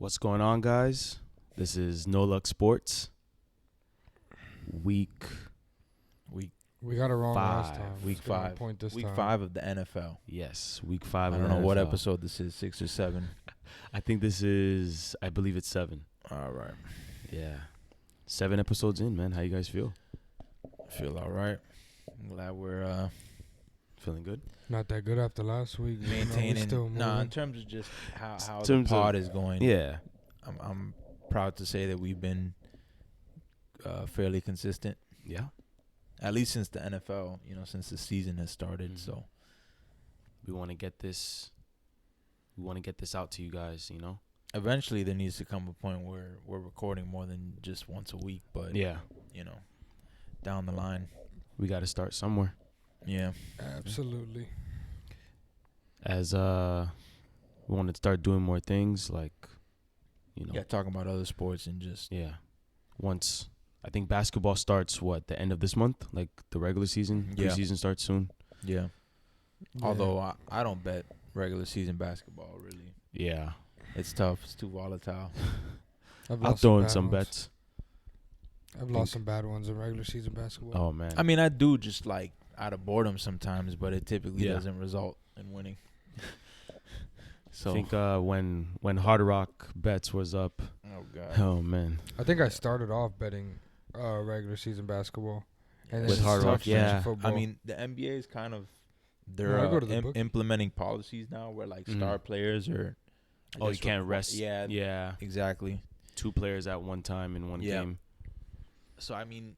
What's going on, guys? This is No Luck Sports. Week We got it wrong last Five. time. Week Let's get on 5. point this Week time. 5 of the NFL. yes, week 5. I of don't the know what NFL. episode this is, 6 or 7. I think this is. I believe it's 7. All right. Yeah, 7 episodes in, man. How you guys feel? I feel all right. I'm glad we're Feeling good? Not that good after last week. you know, we maintaining. still Nah, in moving. terms of just how the terms of- pod is going. Yeah. I'm proud to say that we've been fairly consistent, Yeah. at least since the NFL. Since the season has started. Mhm. So We want to get this. We want to get this out to you guys. eventually there needs to come a point where we're recording more than just once a week. But Yeah. down the line, We got to start somewhere. yeah. Absolutely. As we want to start doing more things like, Yeah, talking about other sports and just Yeah. Once I think basketball starts the end of this month, like the regular season. Yeah. Preseason starts soon. yeah. Yeah. Although I don't bet regular season basketball really. Yeah. It's tough. It's too volatile. I've I'll lost throw in bad some ones. bets. I've lost some bad ones in regular season basketball. Oh man. I mean, I do just like out of boredom sometimes, but it typically Yeah. doesn't result in winning. So, I think when Hard Rock Bets was up. oh god, Oh man. I think I started off betting regular season basketball. And With then Hard it's Rock, tough stretch yeah. of football. I mean, the NBA is kind of they're No, I go to the bookie. implementing policies now where like Mhm. star players are. I Oh, you guess can't rest. Yeah, Yeah. exactly. 2 players at one time in one Yeah. game. So I mean,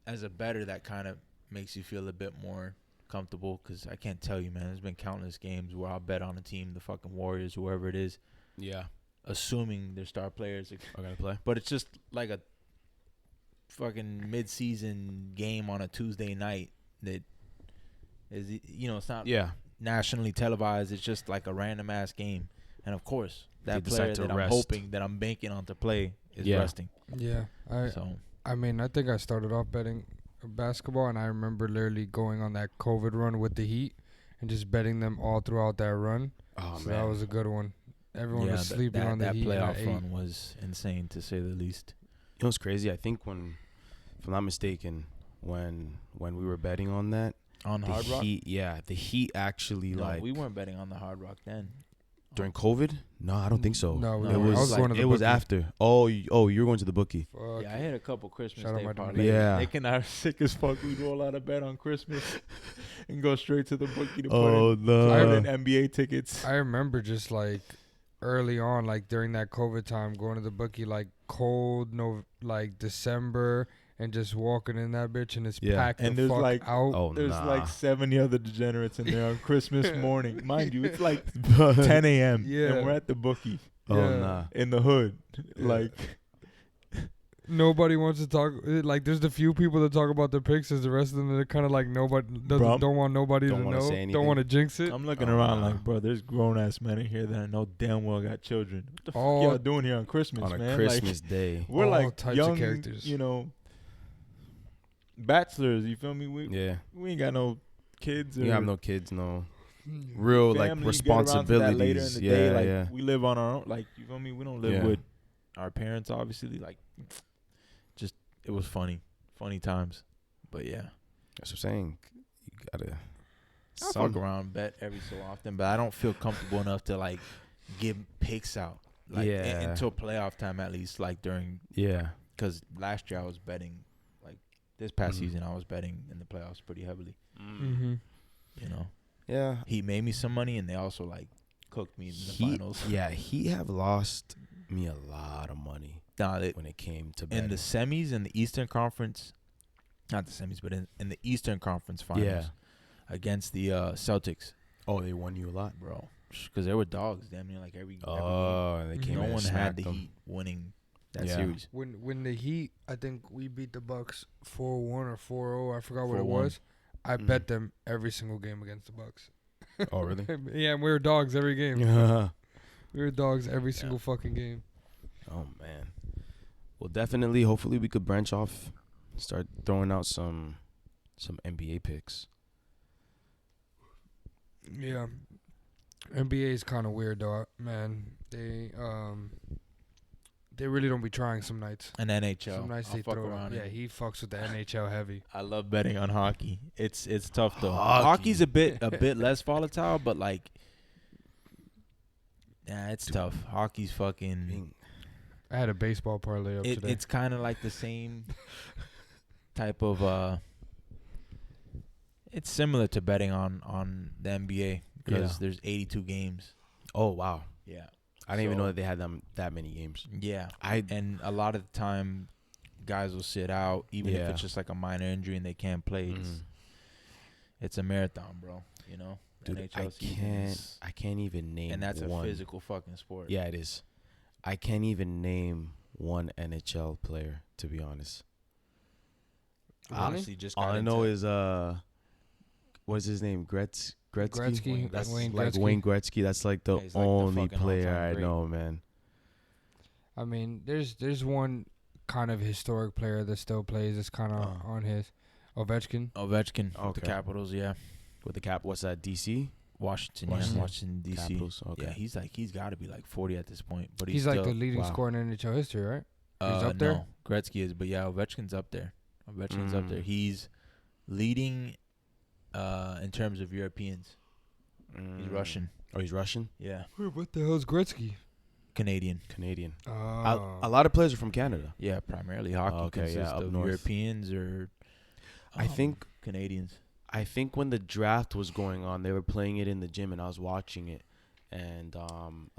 as a bettor, that kind of makes you feel a bit more comfortable because I can't tell you, man. There's been countless games where I'll bet on a team, the fucking Warriors, whoever it is, Yeah. assuming their star players. Are gonna play. But it's just like a fucking mid-season game on a Tuesday night that is, it's not Yeah. nationally televised. It's just like a random ass game, and of course that They decide player to that I'm rest. hoping that I'm banking on to play is Yeah. resting. yeah. So I mean, I think I started off betting basketball, and I remember literally going on that COVID run with the Heat and just betting them all throughout that run. Oh So man. that was a good one. Everyone was that- sleeping that, on the that Heat. and I playoff ate. run was insane to say the least. You know what's crazy? I think if I'm not mistaken, when we were betting on that, On the Hard Rock, the Heat actually no, like we weren't betting on the Hard Rock then. during COVID. No, I don't think so. No, we No, weren't. it I was was going to the it was bookie. after. Oh, you were going to the bookie. Fuck. Yeah, I had a couple Christmas Shout out Day my parties. dog. Yeah. Nick and I are sick as fuck. We'd roll out of bed on Christmas and go straight to the bookie to Oh put no. in NBA tickets. I remember just like early on, like during that COVID time, going to the bookie like cold, like December, and just walking in that bitch and it's Yeah. packed And the there's fuck like- out. Oh There's nah. like 70 other degenerates in there on Christmas morning. Mind you, it's like 10 a.m. Yeah. And we're at the bookie Oh Yeah. nah. in the hood. Yeah. Like, Nobody wants to talk. Like, there's the few people that talk about their picks. As the rest of them, they're kind of like nobody Bro, don't want nobody don't to wanna know. say Don't anything. want to jinx it. I'm looking Oh, around nah. like, bro, there's grown-ass men in here that I know damn well got children. What the fuck All- y'all doing here on Christmas, On a man? Christmas day. Like, we're All like types of young, characters. bachelors, you feel me? Yeah. We ain't got no kids. You or have no kids, no real like family. You get around to that later in responsibilities. the Yeah, day, like, yeah. we live on our own. Like, you feel me? We don't live Yeah. with our parents, obviously. Like, just it was funny times. But yeah, That's what I'm saying. You gotta. I fuck around, bet every so often, but I don't feel comfortable enough to like give picks out. Like, Yeah. until playoff time, at least. Like during, Yeah. because last year I was betting. Like this past Mhm. season, I was betting in the playoffs pretty heavily. Mm-hmm. You know, Yeah. he made me some money, and they also like cooked me in the finals. Yeah, he have lost me a lot of money Nah, when it came to in betting. the semis in the Eastern Conference, not the semis, but in the Eastern Conference finals Yeah. against the Celtics, Oh, they won you a lot. bro, because they were dogs. Damn near like every game. Oh, and they came No in and one had smacked the them. Heat winning that Yeah. series. When the Heat, I think we beat the Bucks 4-1 or 4-0. I forgot what it 4-1. was. I Mhm. bet them every single game against the Bucks. Oh, really? Yeah, we were dogs every game. oh We were dogs every single fucking game. man. Well, definitely. Hopefully, we could branch off, start throwing out some NBA picks. Yeah. NBA is kind of weird though, man. They They really don't be trying some nights. And NHL. Some nights I'll they fuck throw around it. Yeah, it. he fucks with the NHL heavy. I love betting on hockey. It's tough though. Hockey. Hockey's a bit less volatile, but like, it's tough. Hockey's fucking. I had a baseball parlay up today. It's kind of like the same type of. It's similar to betting on the NBA because there's 82 games. Oh wow. Yeah. I didn't even know that they had that many games. Yeah. And a lot of the time, guys will sit out even if it's just like a minor injury and they can't play. It's a marathon, bro. You know. Dude, NHL I can't even name. And that's one. a physical fucking sport. Yeah, it is. I can't even name one NHL player, to be honest. Honestly, just all I know is what's his name? Gretzky. That's Wayne like Gretzky. Wayne Gretzky. That's like the Yeah, he's like the only fucking player all-time I great. know, man. I mean, there's one kind of historic player that still plays. It's kind of on his Ovechkin. Ovechkin. Okay. The Capitals, yeah. With the cap, what's that? DC. Washington, D.C. Capitals. Okay. Yeah, he's got to be like 40 at this point, but He's still, like the leading wow. scorer in NHL history, right? He's up there? No, Gretzky is, but yeah, Ovechkin's up there. Ovechkin's up there. He's leading in terms of Europeans. He's Russian. Oh, he's Russian. Yeah, What the hell's Gretzky? Canadian. A lot of players are from Canada. Yeah, primarily hockey Okay, yeah, consists up of north. Europeans or I think Canadians. I think when the draft was going on, they were playing it in the gym, and I was watching it. And a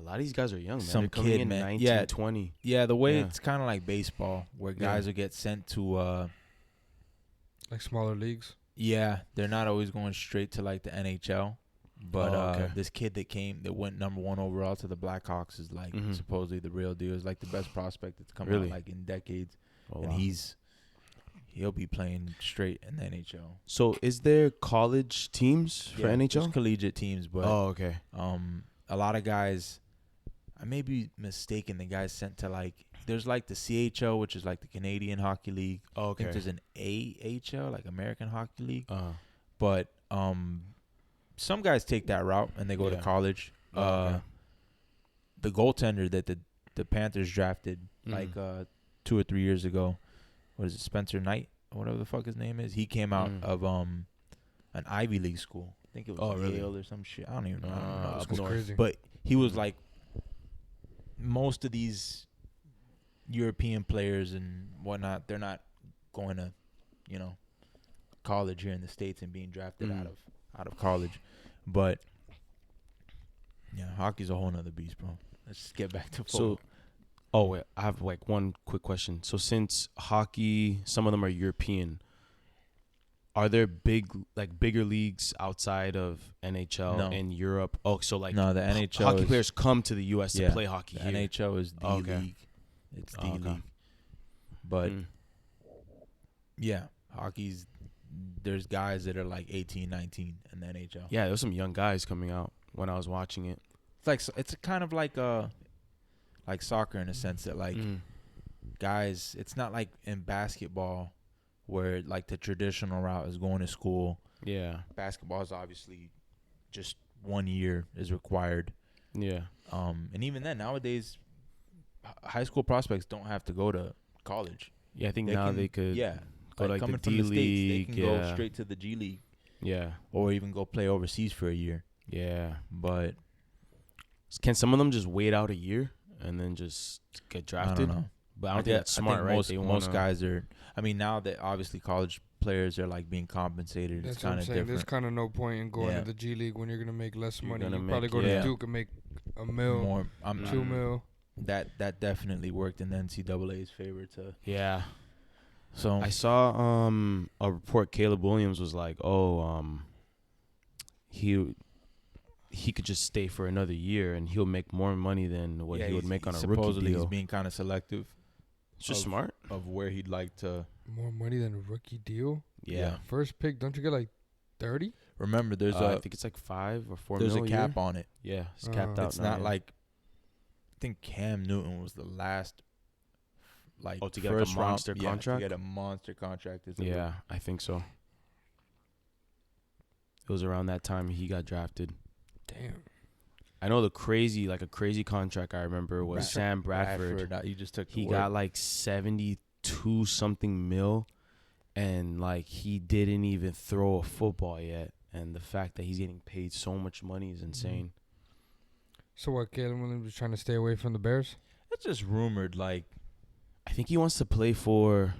lot of these guys are young, man. Some They're coming kid, in man. 19, Yeah. 20. Yeah, the way Yeah. it's kind of like baseball, where guys will get sent to. Like smaller leagues. Yeah, they're not always going straight to like the NHL. But okay. this kid that went number 1 overall to the Blackhawks is like supposedly the real deal. Is like the best prospect that's come Really? out like in decades, Oh, and wow. he'll be playing straight in the NHL. So is there college teams for NHL? There's collegiate teams, but Oh, okay. a lot of guys. I may be mistaken. The guys sent to like there's like the CHL, which is like the Canadian Hockey League. Oh, I okay. think there's an AHL, like American Hockey League. But But some guys take that route and they go to Yeah. college. Okay. The goaltender that the Panthers drafted like 2 or 3 years ago, what is it, Spencer Knight or whatever the fuck his name is? He came out of an Ivy League school. I think it was really? Yale or some shit. I don't even know. up That's north. crazy. But he was like most of these European players and whatnot, they're not going to, college here in the States and being drafted out of college. But yeah, hockey's a whole nother beast, bro. Let's just get back to football. wait, I have like one quick question. So since hockey, some of them are European, are there bigger leagues outside of NHL No. in Europe? Oh, so like No, the NHL hockey is- players come to the U.S. to play hockey The here. NHL is the Okay. league. It's the Okay. league. But Mm. yeah, hockey's there's guys that are like 18, 19 in the NHL. Yeah, there's some young guys coming out when I was watching it. It's kind of like soccer in a sense that like guys, it's not like in basketball where like the traditional route is going to school. Yeah. Basketball is obviously just 1 year is required. Yeah. And even then nowadays high school prospects don't have to go to college. Yeah, I think They now can- they could go to like coming the from D the States, League. they can go straight to the G League Yeah. or even go play overseas for a year. Yeah. But Can some of them just wait out a year and then just get drafted? I don't know. But I don't think that's smart, right? Most guys are. I mean, now that obviously college players are like being compensated, That's it's what kind I'm of saying. There's different. kind of no point in going Yeah. to the G League when you're gonna make less You're money. gonna You probably make- go yeah. to Duke and make a mil, More, 2 mil. that definitely worked in the NCAA's favor to. Yeah. So I saw a report. Caleb Williams was like, he could just stay for another year and he'll make more money than what he would make on a rookie supposedly deal. he's being kind of selective It's just of- smart. of where he'd like to. More money than a rookie deal. Yeah. First pick, don't you get like 30? Remember, there's I think it's like 5 or 4 there's a mil cap year. on it. Yeah, it's capped out. It's now, not yeah. like. I think Cam Newton was the last. Like to get like a first monster round, contract. to get a monster contract. Is a Yeah, I think so. It was around that time he got drafted. Damn. I know a crazy contract I remember was Sam Bradford. You just took. He got like 72 something mil, and like he didn't even throw a football yet. And the fact that he's getting paid so much money is insane. So what? Caleb Williams is trying to stay away from the Bears. It's just rumored, like I think he wants to play for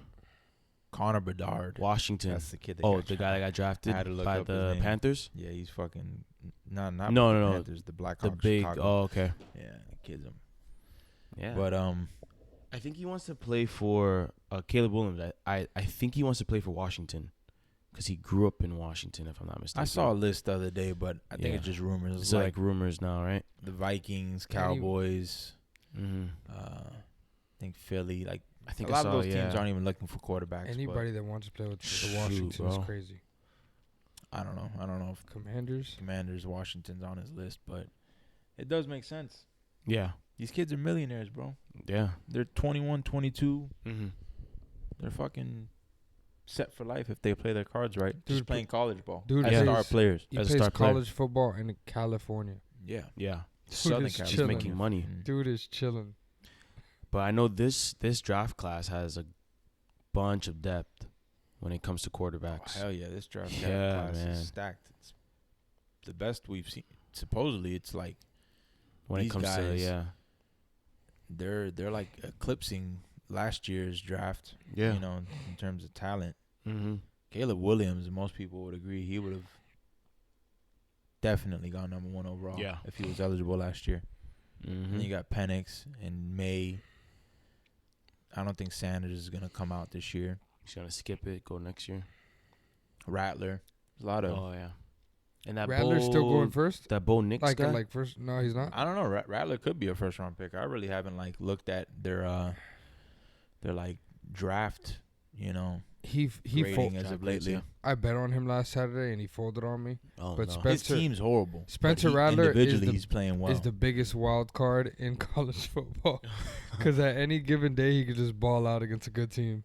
Connor Bedard. Washington. That's the kid. The guy that got drafted by the Panthers. Yeah, he's fucking not no, the Panthers. The Blackhawks. The big. Chicago. Oh, okay. Yeah, the kid's him. Yeah, but I think he wants to play for Caleb Williams. I think he wants to play for Washington because he grew up in Washington, if I'm not mistaken. I saw a list the other day, but I think it's just rumors. It's like rumors now, right? The Vikings, Cowboys. Mm-hmm. I think Philly. Like I think a lot of those teams aren't even looking for quarterbacks. Anybody that wants to play with the Washington is crazy. I don't know if Commanders, Washington's on his list, but it does make sense. Yeah. These kids are millionaires, bro. Yeah. They're 21, 22. Mm-hmm. They're fucking set for life if they play their cards right. Dude, just playing college ball. Dude, as star players. He plays college football in California. Yeah. Yeah. Southern California. He's making money. Dude is chilling. But I know this draft class has a bunch of depth when it comes to quarterbacks. Oh, hell yeah, this draft class is stacked. It's the best we've seen. Supposedly, it's like when it comes to they're like eclipsing last year's draft. Yeah, you know, in terms of talent. Mm-hmm. Caleb Williams, most people would agree he would have definitely gone number 1 overall. Yeah, if he was eligible last year. Mm-hmm. And you got Penix and May. I don't think Sanders is gonna come out this year. He's gonna skip it, go next year. Rattler, a lot of. Oh yeah, and that Rattler's still going first. That Bo Nix guy, like first? No, he's not. I don't know. Rattler could be a first round pick. I really haven't like looked at their like draft. You know, he folded as of lately. I bet on him last Saturday and he folded on me. Oh, but no. Spencer, his team's horrible. Spencer Rattler he's playing well. Is the biggest wild card in college football because at any given day he could just ball out against a good team.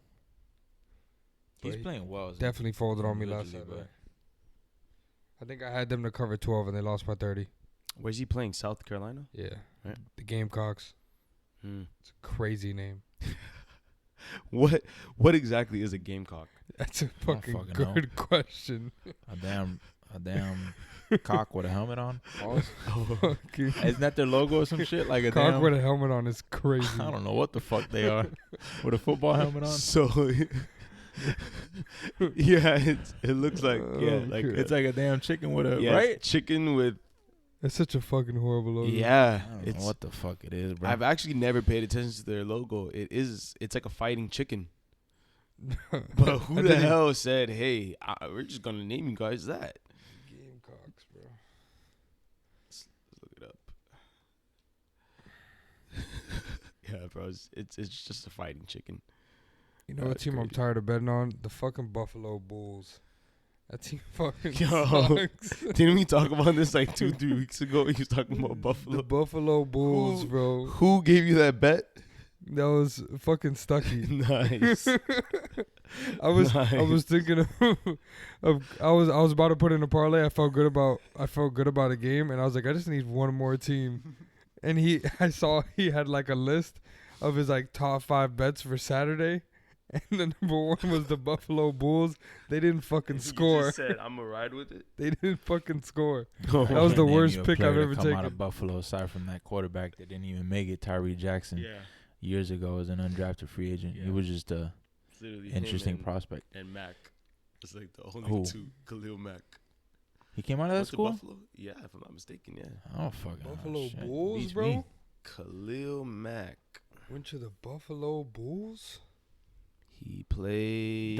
He's playing well. Definitely folded on me last Saturday. I think I had them to cover 12 and they lost by 30. Where's he playing? South Carolina? Yeah. Right. The Gamecocks. It's a crazy name. What exactly is a Gamecock? That's a fucking good question. A damn cock with a helmet on. Isn't that their logo or some shit? Like a cock with a helmet on is crazy. I don't know what the fuck they are. With a football helmet on. So yeah, it looks like it's like a damn chicken with a right chicken with. It's such a fucking horrible logo. Yeah, I don't know what the fuck it is, bro. I've actually never paid attention to their logo. It's like a fighting chicken. But who the hell said, "Hey, we're just gonna name you guys that"? Gamecocks, bro. Let's look it up. Yeah, bro, it's just a fighting chicken. You know what team crazy. I'm tired of betting on? The fucking Buffalo Bulls. That team fucking sucks. Didn't we talk about this like 2-3 weeks ago? He was talking about Buffalo. The Buffalo Bulls, bro. Who gave you that bet? That was fucking Stucky. Nice. I was thinking I was about to put in a parlay. I felt good about a game, and I was like, I just need one more team. And I saw he had like a list of his like top 5 bets for Saturday. And the number 1 was the Buffalo Bulls. They didn't fucking score. You just said, I'm going to ride with it? They didn't fucking score. That was the worst pick I've ever taken. Out of Buffalo, aside from that quarterback that didn't even make it, Tyree Jackson, years ago as an undrafted free agent. Yeah. He was just a interesting prospect. And Mac. It's like the only two. Khalil Mack. He came out of that school? Buffalo? Yeah, if I'm not mistaken, yeah. Oh, fucking Buffalo Bulls, bro? Me. Khalil Mack. Went to the Buffalo Bulls? He played.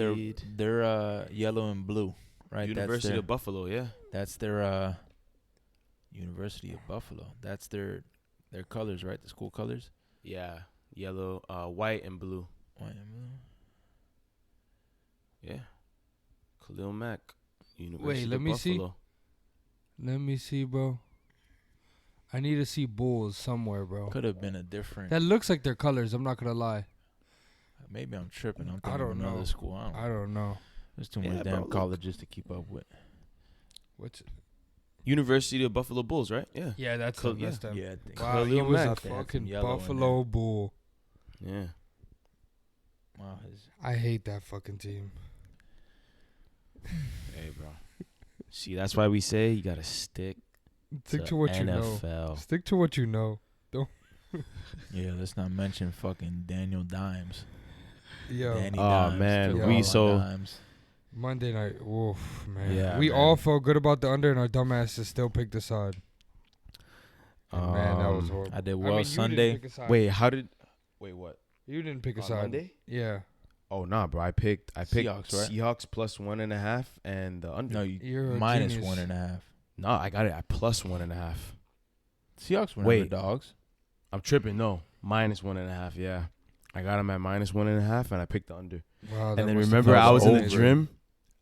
They're yellow and blue, right? University of Buffalo, yeah. That's their University of Buffalo. That's their colors, right? The school colors. Yeah, yellow, white and blue. White and blue. Yeah, Khalil Mack, University of Buffalo. Let me see, bro. I need to see Bulls somewhere, bro. Could have been a different. That looks like their colors. I'm not gonna lie. Maybe I'm tripping. I'm thinking of another school. I don't know. There's too many damn colleges to keep up with. University of Buffalo Bulls, right? Yeah. Yeah, that's them. That's them. Yeah, I think. Wow, he Khalil was a Mack. They had some fucking yellow in Buffalo Bull. Yeah. Wow, I hate that fucking team. Hey, bro. See, that's why we say you gotta stick Stick to what NFL. you know. Stick to what you know. yeah, let's not mention fucking Daniel Dimes. Yo, Danny Oh, Dimes. man, took we all my so- dimes. Monday night. Oof, man. Yeah, we man. all felt good about the under, and our dumbasses still picked the side. And man, that was Um, horrible. I did I well mean, you Sunday. didn't pick a side. Wait, what? You didn't pick a On side. Monday? Yeah. Oh, nah, bro. I picked Seahawks, right? Seahawks plus 1.5 and the under. No, You're a minus genius. 1.5. No, I got it at plus 1.5. Seahawks were Wait. never dogs. I'm tripping. No, minus 1.5. Yeah, I got him at minus 1.5, and I picked the under. Wow. that And then must have remember, felt I was in the amazing. gym.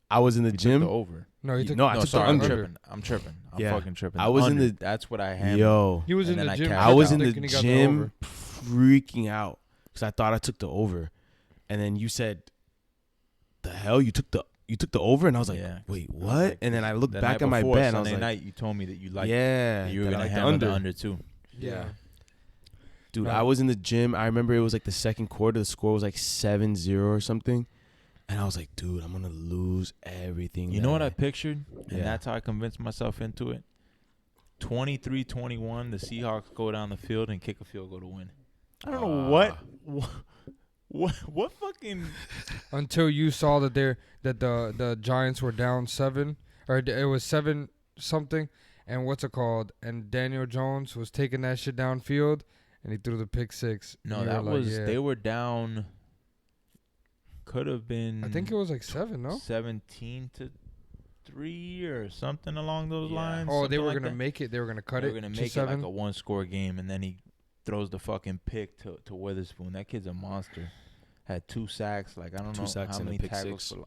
I was in the You took gym. the over. No, he took. No, I No, took sorry, the I'm under. tripping. I'm Yeah. fucking tripping. I was in Under, the- That's what I hammered. Yo, He was And in then the I gym. cashed I was in out. the thinking he got the gym over. freaking out because I thought I took the over, and then you said, "The hell, you took the over," and I was like, Yeah. "Wait, I was what?" like, and then I looked The back night at my before, bet, and I was Sunday like, night, you told me that you liked. "Yeah, You were that I gonna liked hammer the under too. Yeah. Dude, No. I was in the gym. I remember it was like the second quarter. The score was like 7-0 or something. And I was like, dude, I'm going to lose everything. You know what I pictured? And Yeah. that's how I convinced myself into it. 23-21, the Seahawks go down the field and kick a field goal to win. I don't know what fucking Until you saw that the Giants were down 7, or it was 7 something, and what's it called? And Daniel Jones was taking that shit downfield, and he threw the pick 6. No, And you that were like, was yeah. they were down. Could have been. I think it was like 7, no? 17-3 or something along those Yeah. lines. Oh, they something were like gonna that. make it. They were gonna cut They it. were gonna to make it 7. like a one-score game, and then he throws the fucking pick to Witherspoon. That kid's a monster. Had 2 sacks. Like I don't 2 know sacks how and a many pick tackles. 6.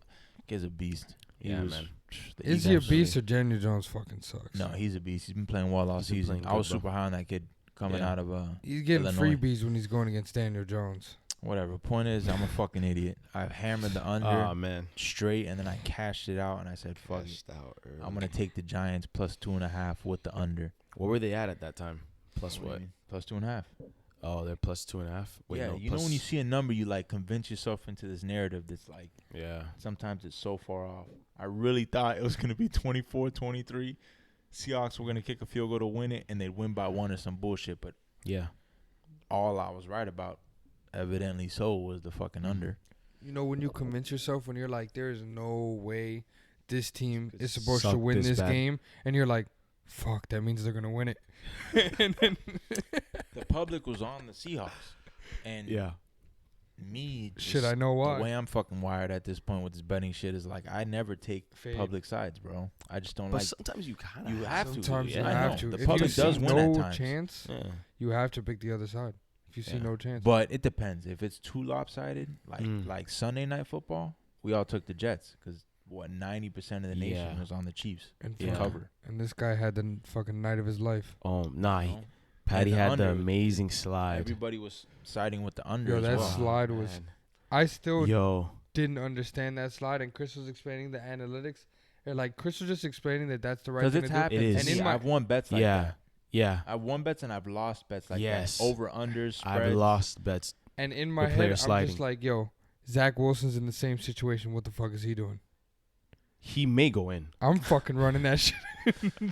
Kid's a beast. Yeah, man. the Is he a Eagles- beast or Daniel Jones fucking sucks? No, he's a beast. He's been playing well all He's been season. playing I was good, bro. super high on that kid coming Yeah. out of He's getting Illinois. freebies when he's going against Daniel Jones. whatever. Point is, I'm a fucking idiot. I hammered the under Oh, man. straight, and then I cashed it out, and I said, "Fuck it, I'm gonna take the Giants plus 2.5 with the under." What were they at that time? Plus What do you what? mean? Plus 2.5. Oh, they're plus 2.5? Wait, Yeah, no, you know when you see a number, you like convince yourself into this narrative that's like Yeah. sometimes it's so far off. I really thought it was gonna be 24-23. Seahawks were gonna kick a field goal to win it, and they'd win by 1 or some bullshit. But Yeah. all I was right about, evidently so, was the fucking under. You know when you convince yourself when you're like, there's no way this team is supposed Suck to win this this bad. game, and you're like, fuck, that means they're gonna win it. And then The public was on the Seahawks, and Yeah. me, shit, I just know why. the way I'm fucking wired at this point with this betting shit is like I never take Fade. public sides, bro. I just don't But like. sometimes you kind of You have to. Sometimes you I have know. to. The If public you see does win no at times. chance, Yeah. you have to pick the other side. If you see Yeah. no chance, But it depends. If it's too lopsided, Mm. like Sunday Night Football, we all took the Jets because 90% of the nation Yeah. was on the Chiefs and, to Yeah. cover. and this guy had the fucking night of his life. Nah, you know? Patty And the had the under, amazing slide. Everybody was siding with the under. Yo, as that well. slide was. man. I still Yo. didn't understand that slide, and Chris was explaining the analytics. And like Chris was just explaining that that's the right Because thing it's to do. happened. It is. And And in my- I've won bets like Yeah. that. Yeah. I've won bets and I've lost bets like Yes. that. Over unders, spreads. I've lost bets. And in my The head, player I'm sliding. just like, yo, Zach Wilson's in the same situation. What the fuck is he doing? He may go in. I'm fucking running that shit.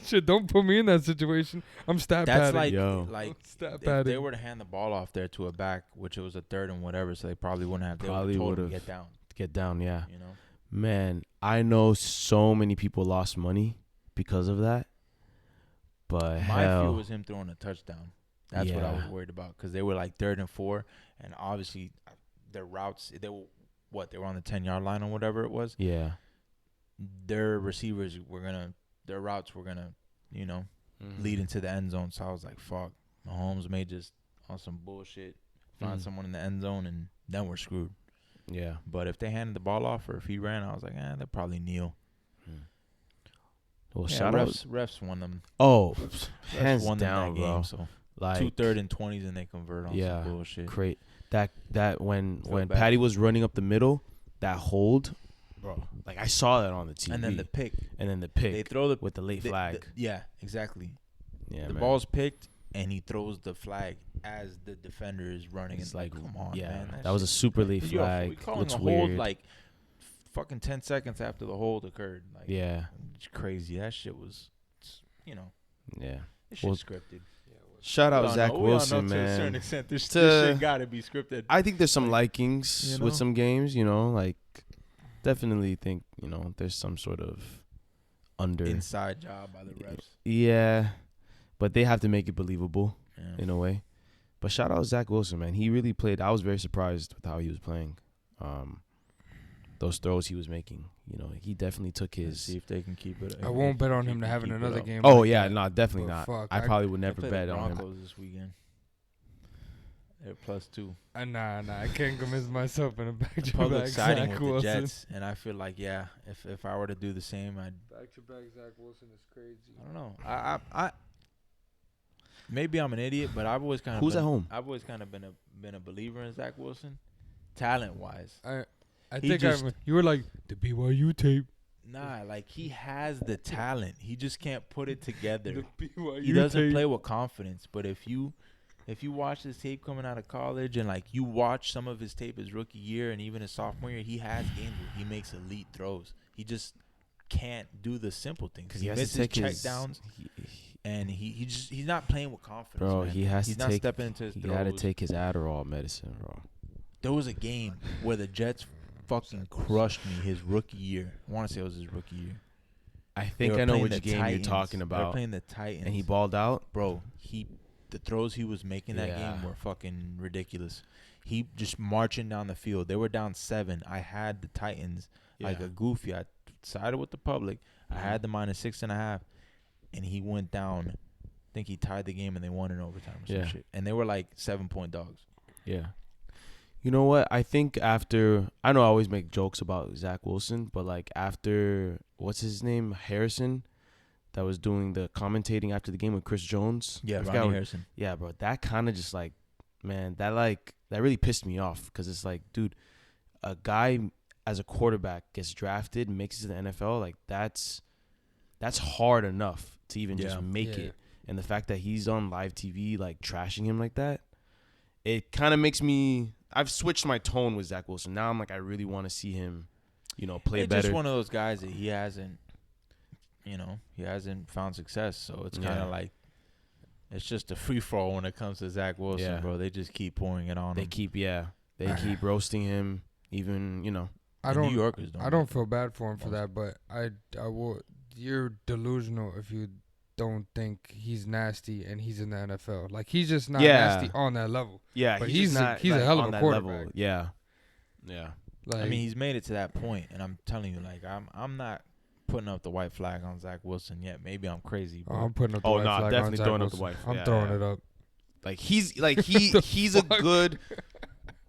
Shit, don't put me in that situation. I'm stat That's padding. like, Yo. like Stat if padding. they were to hand the ball off there to a back, which it was a third and whatever, so they probably wouldn't have. They Probably would have would've. get down. Get down, yeah. You know. Man, I know so many people lost money because of that. But My hell, fear was him throwing a touchdown. That's what I was Yeah. worried about because they were like 3rd and 4, and obviously their routes they were they were on the 10-yard line or whatever it was. yeah. Their receivers their routes were gonna, lead into the end zone. So I was like, fuck, Mahomes may just on some bullshit find Mhm. someone in the end zone, and then we're screwed. Yeah. But if they handed the ball off or if he ran, I was like, they'll probably kneel. Well, Yeah, shout out. refs won them. Oh, Refs hands won them down, that bro. game. So Like 2 3rd and 20s, and they convert on Yeah. some bullshit. great. That when Feel bad. Patty was running up the middle, that hold, bro. Like I saw that on the TV. And then the pick. They throw the with the late flag. Yeah, exactly. Yeah, the man. ball's picked, and he throws the flag as the defender is running. It's like, come on, man. That was a super late flag. We calling Looks a weird. hold like fucking 10 seconds after the hold occurred. Like, yeah, it's crazy. That shit was, yeah. This shit's scripted. Shout out Zach Wilson, man. To a certain extent, this shit gotta be scripted. I think there's some likings with some games. Like definitely think there's some sort of inside job by the refs. Yeah, but they have to make it believable in a way. But shout out Zach Wilson, man. He really played. I was very surprised with how he was playing. Those throws he was making. He definitely took his. Let's see if they can keep it. I won't bet on him to having another game. Oh yeah, no, definitely not. Fuck, I probably would never bet on him. Broncos this weekend. They're +2. Nah. I can't convince myself in a back-to-back Public siding Zach with Wilson. the Jets, and I feel like if I were to do the same, I'd back-to-back Zach Wilson is crazy. I don't know. I maybe I'm an idiot, but I've always kind of Who's at home? I've always kind of been a believer in Zach Wilson, talent-wise. I think you were like the BYU tape. Nah, like he has the talent. He just can't put it together. The BYU He doesn't tape. play with confidence. But if you watch his tape coming out of college and like you watch some of his tape his rookie year and even his sophomore year, he has games where he makes elite throws. He just can't do the simple things. He misses check downs, and he's not playing with confidence. Bro, man. he's not stepping into his throws. He got to take his Adderall medicine, bro. There was a game where the Jets fucking crushed me his rookie year. I want to say it was his rookie year. I think I know which game Titans. you're talking They're about. playing the Titans. And he balled out? Bro, the throws he was making that game were fucking ridiculous. He just marching down the field. They were down 7. I had the Titans like a goofy. I sided with the public. I had the -6.5, and he went down. I think he tied the game, and they won in overtime or some shit. And they were like 7-point dogs. Yeah. You know what? I think after – I know I always make jokes about Zach Wilson, but like after – what's his name? Harrison that was doing the commentating after the game with Chris Jones. Yeah, Ronnie Harrison. Yeah, bro. That kind of just like – man, that really pissed me off because it's like, dude, a guy as a quarterback gets drafted, makes it to the NFL, like that's hard enough to even just make it. And the fact that he's on live TV like trashing him like that, it kind of makes me – I've switched my tone with Zach Wilson. Now I'm like, I really want to see him, play better. It's just one of those guys that he hasn't found success. So it's kind of like, it's just a free for all when it comes to Zach Wilson, bro. They just keep pouring it on him. They keep roasting him. Even New Yorkers don't. I don't feel bad for him for that, but I will. You're delusional if you don't think he's nasty and he's in the NFL. Like he's just not nasty on that level. Yeah, but he's a hell of a quarterback. Yeah. Like, I mean, he's made it to that point, and I'm telling you, like, I'm not putting up the white flag on Zach Wilson yet. Maybe I'm crazy. But I'm putting up the white flag definitely on throwing Zach up the white flag. flag. I'm throwing it up. Like he's a good.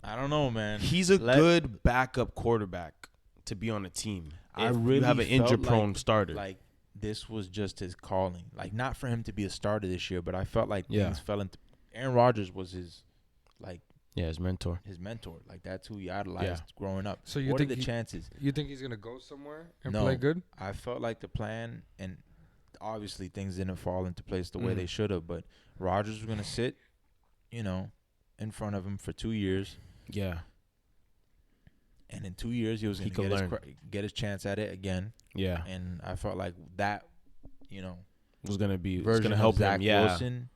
I don't know, man. He's a good backup quarterback to be on a team. I really have an injury-prone starter. Like this was just his calling. Like not for him to be a starter this year, but I felt like things fell into. Aaron Rodgers was his mentor. His mentor. Like that's who he idolized growing up. So you what think are the chances? You think he's gonna go somewhere and No. play good? I felt like the plan, and obviously things didn't fall into place the way they should have. But Rodgers was gonna sit, in front of him for 2 years. Yeah. And in 2 years, he was going to get his chance at it again. Yeah. And I felt like that, was going to version help of Zach him. Yeah. Wilson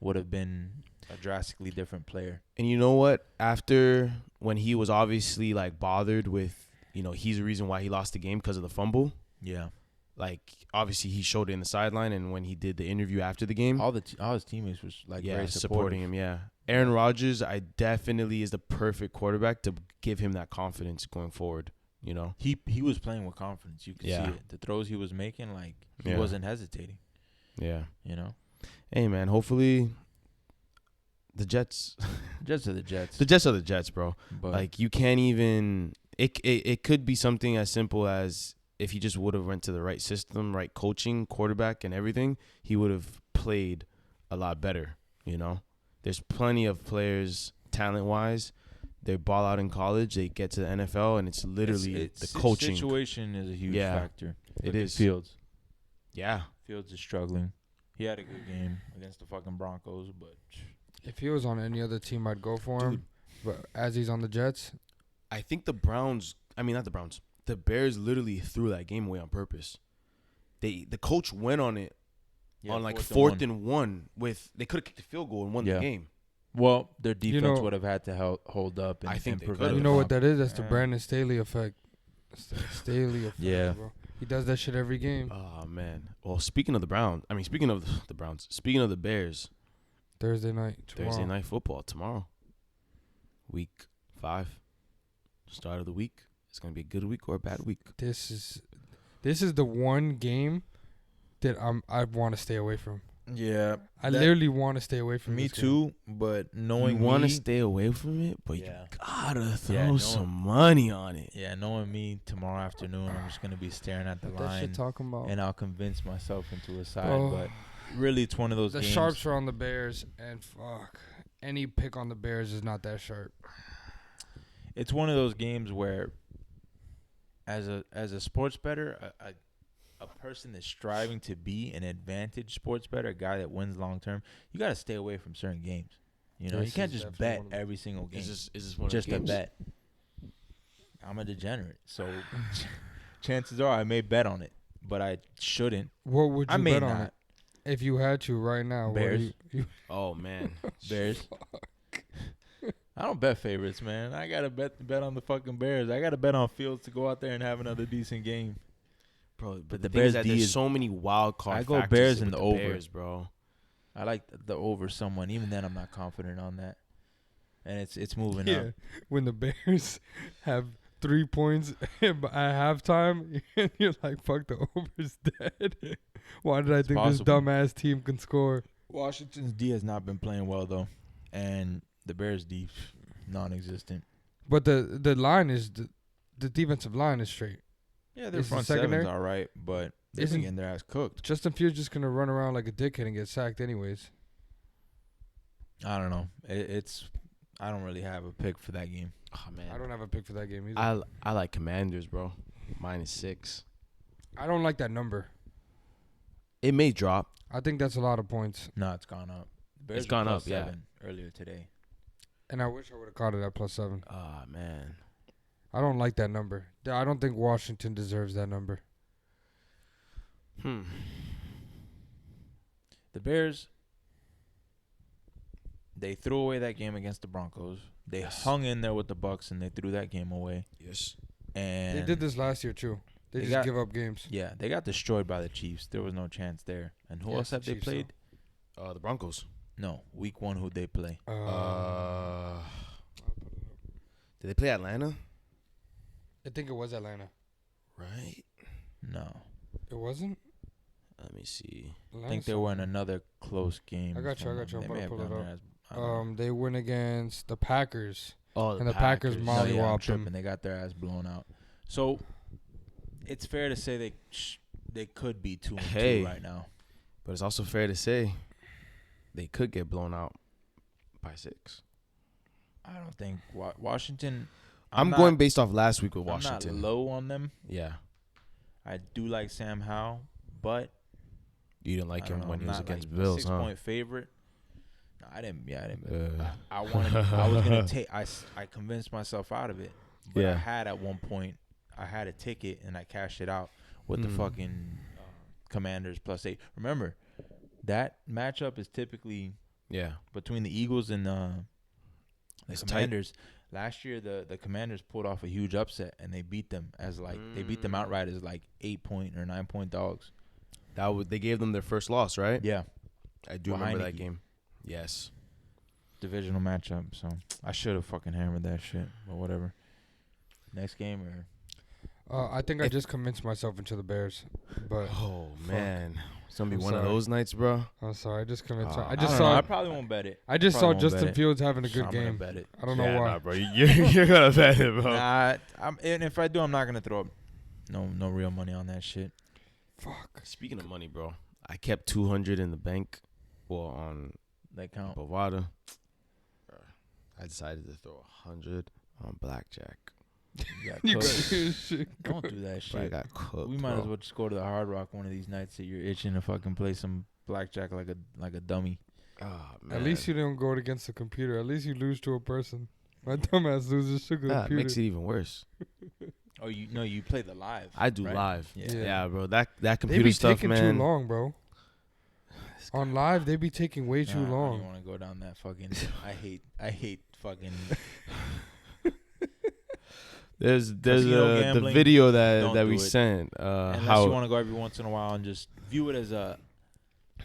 would have been a drastically different player. And you know what? After when he was obviously like bothered with, he's the reason why he lost the game because of the fumble. Yeah. Like obviously he showed it in the sideline, and when he did the interview after the game, all his teammates was like very supporting him. Yeah. Aaron Rodgers, I definitely is the perfect quarterback to give him that confidence going forward. He was playing with confidence. You could see it. The throws he was making, like he wasn't hesitating. Yeah. Hey man, hopefully the Jets. Jets are the Jets. The Jets are the Jets, bro. But like you can't even. It could be something as simple as if he just would have went to the right system, right coaching, quarterback, and everything, he would have played a lot better. There's plenty of players, talent-wise, They ball out in college. They get to the NFL, and it's literally the coaching. Situation is a huge factor. It is. Fields. Yeah. Fields is struggling. He had a good game against the fucking Broncos, but If he was on any other team, I'd go for him. But as he's on the Jets, I think the Browns. I mean, not the Browns. The Bears literally threw that game away on purpose. The coach went on it on like 4th and 1 with. They could have kicked a field goal and won the game. Well, their defense would have had to hold up. And, I think prevent. You know what that is? That's the Brandon Staley effect. Staley effect, bro. He does that shit every game. Oh man. Well, speaking of the Browns, speaking of the Browns, speaking of the Bears, Thursday night football tomorrow. Week 5, start of the week. It's gonna be a good week or a bad week. This is the one game that I want to stay away from. Yeah, I literally want to stay away from. Me this too, game. but knowing you want to stay away from it, but you gotta throw some money on it. Yeah, knowing me, tomorrow afternoon I'm just gonna be staring at the What line, that shit talking about? and I'll convince myself into a side. But really, it's one of those. The games. sharps are on the Bears, and fuck, any pick on the Bears is not that sharp. It's one of those games where, as a sports bettor, a person that's striving to be an advantage sports bettor, a guy that wins long term, you got to stay away from certain games. You know, you can't just bet every single game. Is this one just of the games? a bet? I'm a degenerate, so chances are I may bet on it, but I shouldn't. What would you bet on not. it if you had to right now? Bears. Oh man, Bears. I don't bet favorites, man. I gotta bet on the fucking Bears. I gotta bet on Fields to go out there and have another decent game. bro. But the the thing Bears is that D there's is- so many wild card. I go factors Bears with in the the over. Bears, bro. I like the over someone. Even then, I'm not confident on that. And it's moving Yeah, up. when the Bears have 3 points at halftime, and you're like, "Fuck, the over's dead." Why did I think possible. this dumbass team can score? Washington's D has not been playing well though, and the Bears D non-existent. But the line is the defensive line is straight. Yeah, their Is the front secondary- seven's all right, but they're Isn't- getting their ass cooked. Justin Fields just gonna run around like a dickhead and get sacked anyways. I don't know. I don't really have a pick for that game. Oh man, I don't have a pick for that game either. I like Commanders, bro. -6. I don't like that number. It may drop. I think that's a lot of points, No, it's gone up. The Bears It's were gone plus up, yeah. 7 earlier today. and I wish I would have caught it at +7. Ah man. I don't like that number. I don't think Washington deserves that number. The The Bears, they threw away that game against the Broncos. They hung in there with the Bucks, and they threw that game away. Yes. And They did this last year too. They just give up games. Yeah, they got destroyed by the Chiefs. There was no chance there. And who Yes, else have the they Chiefs, played? The Broncos. No, week 1, who'd they play? Did they play Atlanta? I think it was Atlanta. Right. No. It wasn't. Let me see. I think they were in another close game. I got you. I'm They about may to have pull it gone up. there as- I don't know. They win against the Packers. Oh, and the Packers No, molly- yeah, I'm mollywopped them. tripping. They got their ass blown out. So it's fair to say they could be 2-2 right now. But it's also fair to say they could get blown out by 6. I don't think Washington. I'm going based off last week with Washington. I'm not low on them. Yeah. I do like Sam Howell, but You didn't like I don't him know, when I'm he was not against like Bills, a huh? 6-point favorite. No, I didn't. Yeah, I didn't. Uh. I wanted. I was gonna take. I convinced myself out of it. But I Yeah. had at one point. I had a ticket and I cashed it out with the Mm. fucking Commanders +8. Remember, that matchup is typically Yeah. between the Eagles and the It's tight. Commanders. Last year, the Commanders pulled off a huge upset and they beat them they beat them outright as like 8-point or 9-point dogs. They gave them their first loss, right? Yeah, I do Behind remember that Heineke. game. Yes. divisional matchup. So I should have fucking hammered that shit, but whatever. Next game or I think I just convinced myself into the Bears, but Oh man, it's gonna be I'm one of sorry. those nights, bro. I'm sorry. I just convinced. I I I just don't know, I saw. probably won't bet it. I just saw probably won't bet Justin it. Fields having a good I'm gonna game. bet it. I don't know why. Nah, bro. You're gonna bet it, bro. Nah, and if I do, I'm not gonna throw up no real money on that shit. Fuck. Speaking of money, bro, I kept 200 in the bank, well, on That count. Bovada. I decided to throw 100 on blackjack. You got You cooked. got your shit. Don't do that But I shit. got cooked. We might bro. as well just go to the Hard Rock one of these nights that you're itching to fucking play some blackjack like a dummy. Oh, man. At least you don't go against the computer. At least you lose to a person. My dumbass loses to a That computer. makes it even worse. Oh, you play the live. I do right? live. Yeah. Yeah, bro. That They computer be stuff, taking man. too long, bro. On live, they be taking way too I don't long. want to go down that fucking. I hate fucking. There's Casino the gambling, video don't that do we it. sent. Unless How you want to go every once in a while and just view it as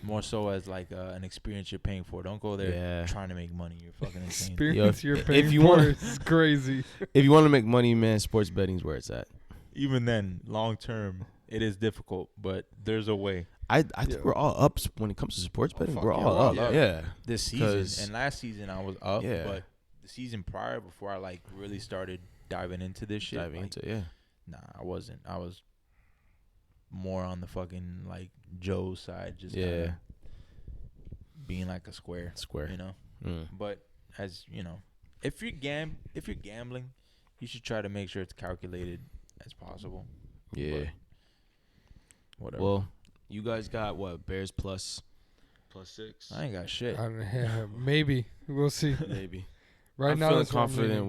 more so as like an experience you're paying for. Don't go there trying to make money. You're fucking insane. Experience Yo, you're if paying you for wanna- is crazy. if you want to make money, man, sports betting's where it's at. Even then, long term, it is difficult, but there's a way. I think we're all up when it comes to sports betting. fuck We're yeah, all we're all up. up. Yeah. This 'Cause- season and last season I was up, Yeah. but the season prior, before I like really started diving into this shit, Diving like, into it, yeah. nah, I wasn't. I was more on the fucking like Joe side, just kinda being like a square, Square. you know. Mm. But as you know, if you're gambling, you should try to make sure it's calculated as possible. Yeah. But whatever. Well, you guys got what? Bears plus 6. I ain't got shit. Maybe we'll see. Maybe. Right I'm now, feeling that's what I'm confident leaning.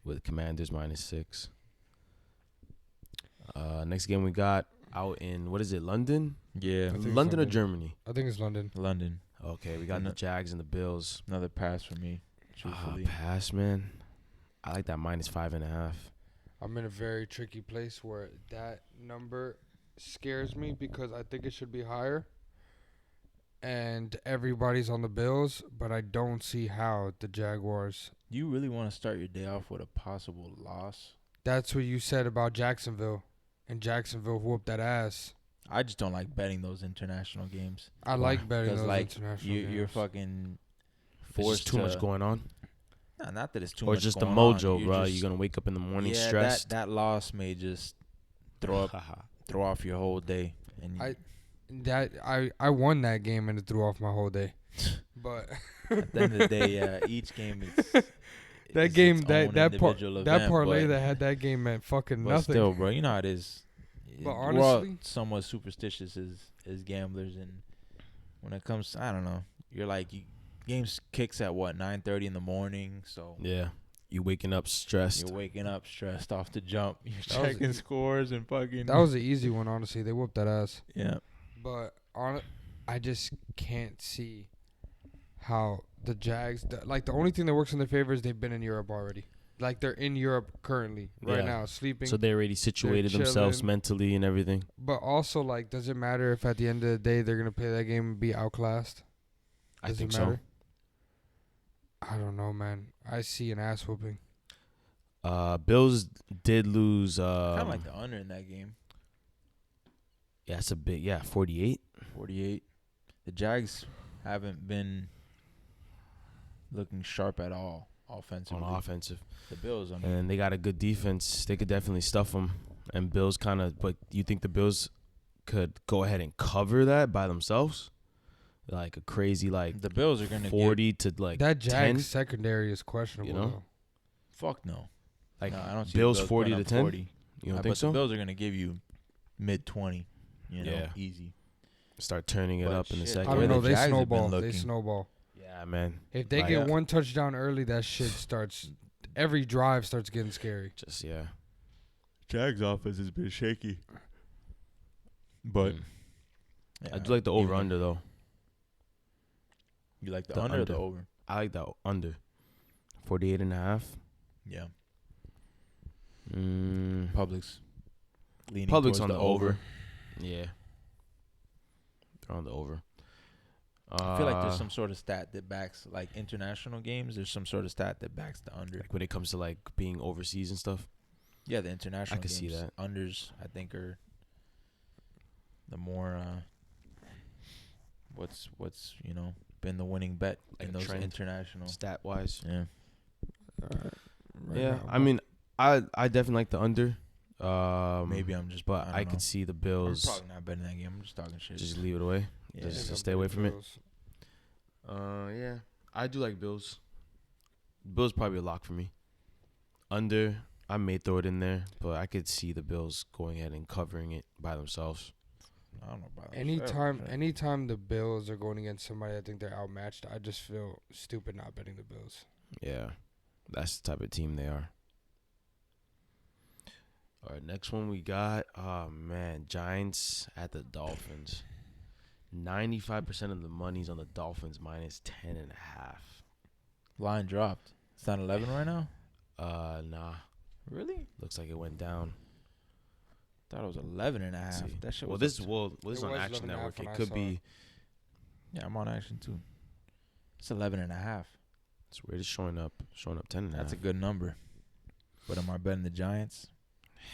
with Commanders -6. Next game we got out in, what is it, London? Yeah, I think it's London or London. Germany? I think it's London. London. Okay, we got And the Jags and the Bills. Another pass for me. Truthfully, Pass, man. I like that -5.5. I'm in a very tricky place where that number scares me because I think it should be higher. And everybody's on the Bills, but I don't see how the Jaguars. you really want to start your day off with a possible loss? That's what you said about Jacksonville. And Jacksonville whooped that ass. I just don't like betting those international games. I like betting Because those like international games. you're fucking There's forced just too much to- going on. Nah, not that it's too Or much. just the going on. mojo, You're bro. just- You're going to wake up in the morning yeah, stressed. that loss may just throw off your whole day. And I won that game and it threw off my whole day. But at the end of the day, yeah, each game is that is game its own that individual that event, parlay but- that had that game meant fucking But nothing. still, bro, you know how it is. But We're all honestly- somewhat superstitious as gamblers, and when it comes, I don't know. You're like, games kicks at what 9:30 in the morning, so Yeah. You waking up stressed. you're waking up stressed off the jump. You're That was checking easy. scores and fucking. That was an easy one, honestly. They whooped that ass. yeah. But I just can't see how the Jags. The only thing that works in their favor is they've been in Europe already. Like they're in Europe currently right Yeah. now, sleeping. So they already situated themselves chilling. mentally and everything. But also, like, does it matter if at the end of the day they're gonna play that game and be outclassed? I Does think it so. matter? I don't know, man. I see an ass whooping. Bills did lose. Kind of like the under in that game. Yeah, it's a bit. Yeah, 48. 48. The Jags haven't been looking sharp at all offensively. On offensive. The Bills, I mean, And they got a good defense. They could definitely stuff them. And Bills kind of, but you think the Bills could go ahead and cover that by themselves? Like a crazy, like, the Bills are gonna 40 to like That 10? Jags secondary is questionable. You know? Though. fuck no. Like, No, I don't see Bills the Bills 40 putting to up 10? 40. You don't But think the so? Bills are gonna give you mid-20. You know, Yeah. easy. Start turning it But up in the shit, second. I the don't way know. the They Jags have been snowball. They looking. snowball. Yeah, man. If they Like, get one touchdown early, that shit starts. Every drive starts getting scary. Just, yeah. Jags offense has been shaky. But I do like the over-under, though. You like the The under or the under. over? I like the under. 48.5. Yeah. Mm, Publix. Leaning Publix towards on the the over. Yeah. They're on the over. I feel like there's some sort of stat that backs, like international games, there's some sort of stat that backs the under. Like when it comes to like being overseas and stuff. Yeah, the international could games. see that. Unders, I think, are the more, what's been the winning bet Like in a those trend. international. Stat wise. Yeah. Yeah. now, I mean, I definitely like the under. Maybe I'm just, But I I don't know. could see the I'm Bills. probably not betting that game. I'm just talking shit. Just leave it away. yeah. just- I'm stay away picking from it. Bills. Yeah. I do like Bills. Bills probably a lock for me. Under, I may throw it in there, but I could see the Bills going ahead and covering it by themselves. I don't know about Anytime the Bills are going against somebody I think they're outmatched, I just feel stupid not betting the Bills. Yeah, that's the type of team they are. All right, next one we got, oh, man, Giants at the Dolphins. 95% of the money's on the Dolphins minus 10.5. Line dropped. It's not 11 right now? Nah. Really? Looks like it went down. Thought it was 11 and a half. That shit Well, was this is on was Action 11.5 Network. when It I could saw be. it. Yeah, I'm on Action too. It's 11 and a half. It's weird. It's showing up 10.5. That's a good number. But am I betting the Giants?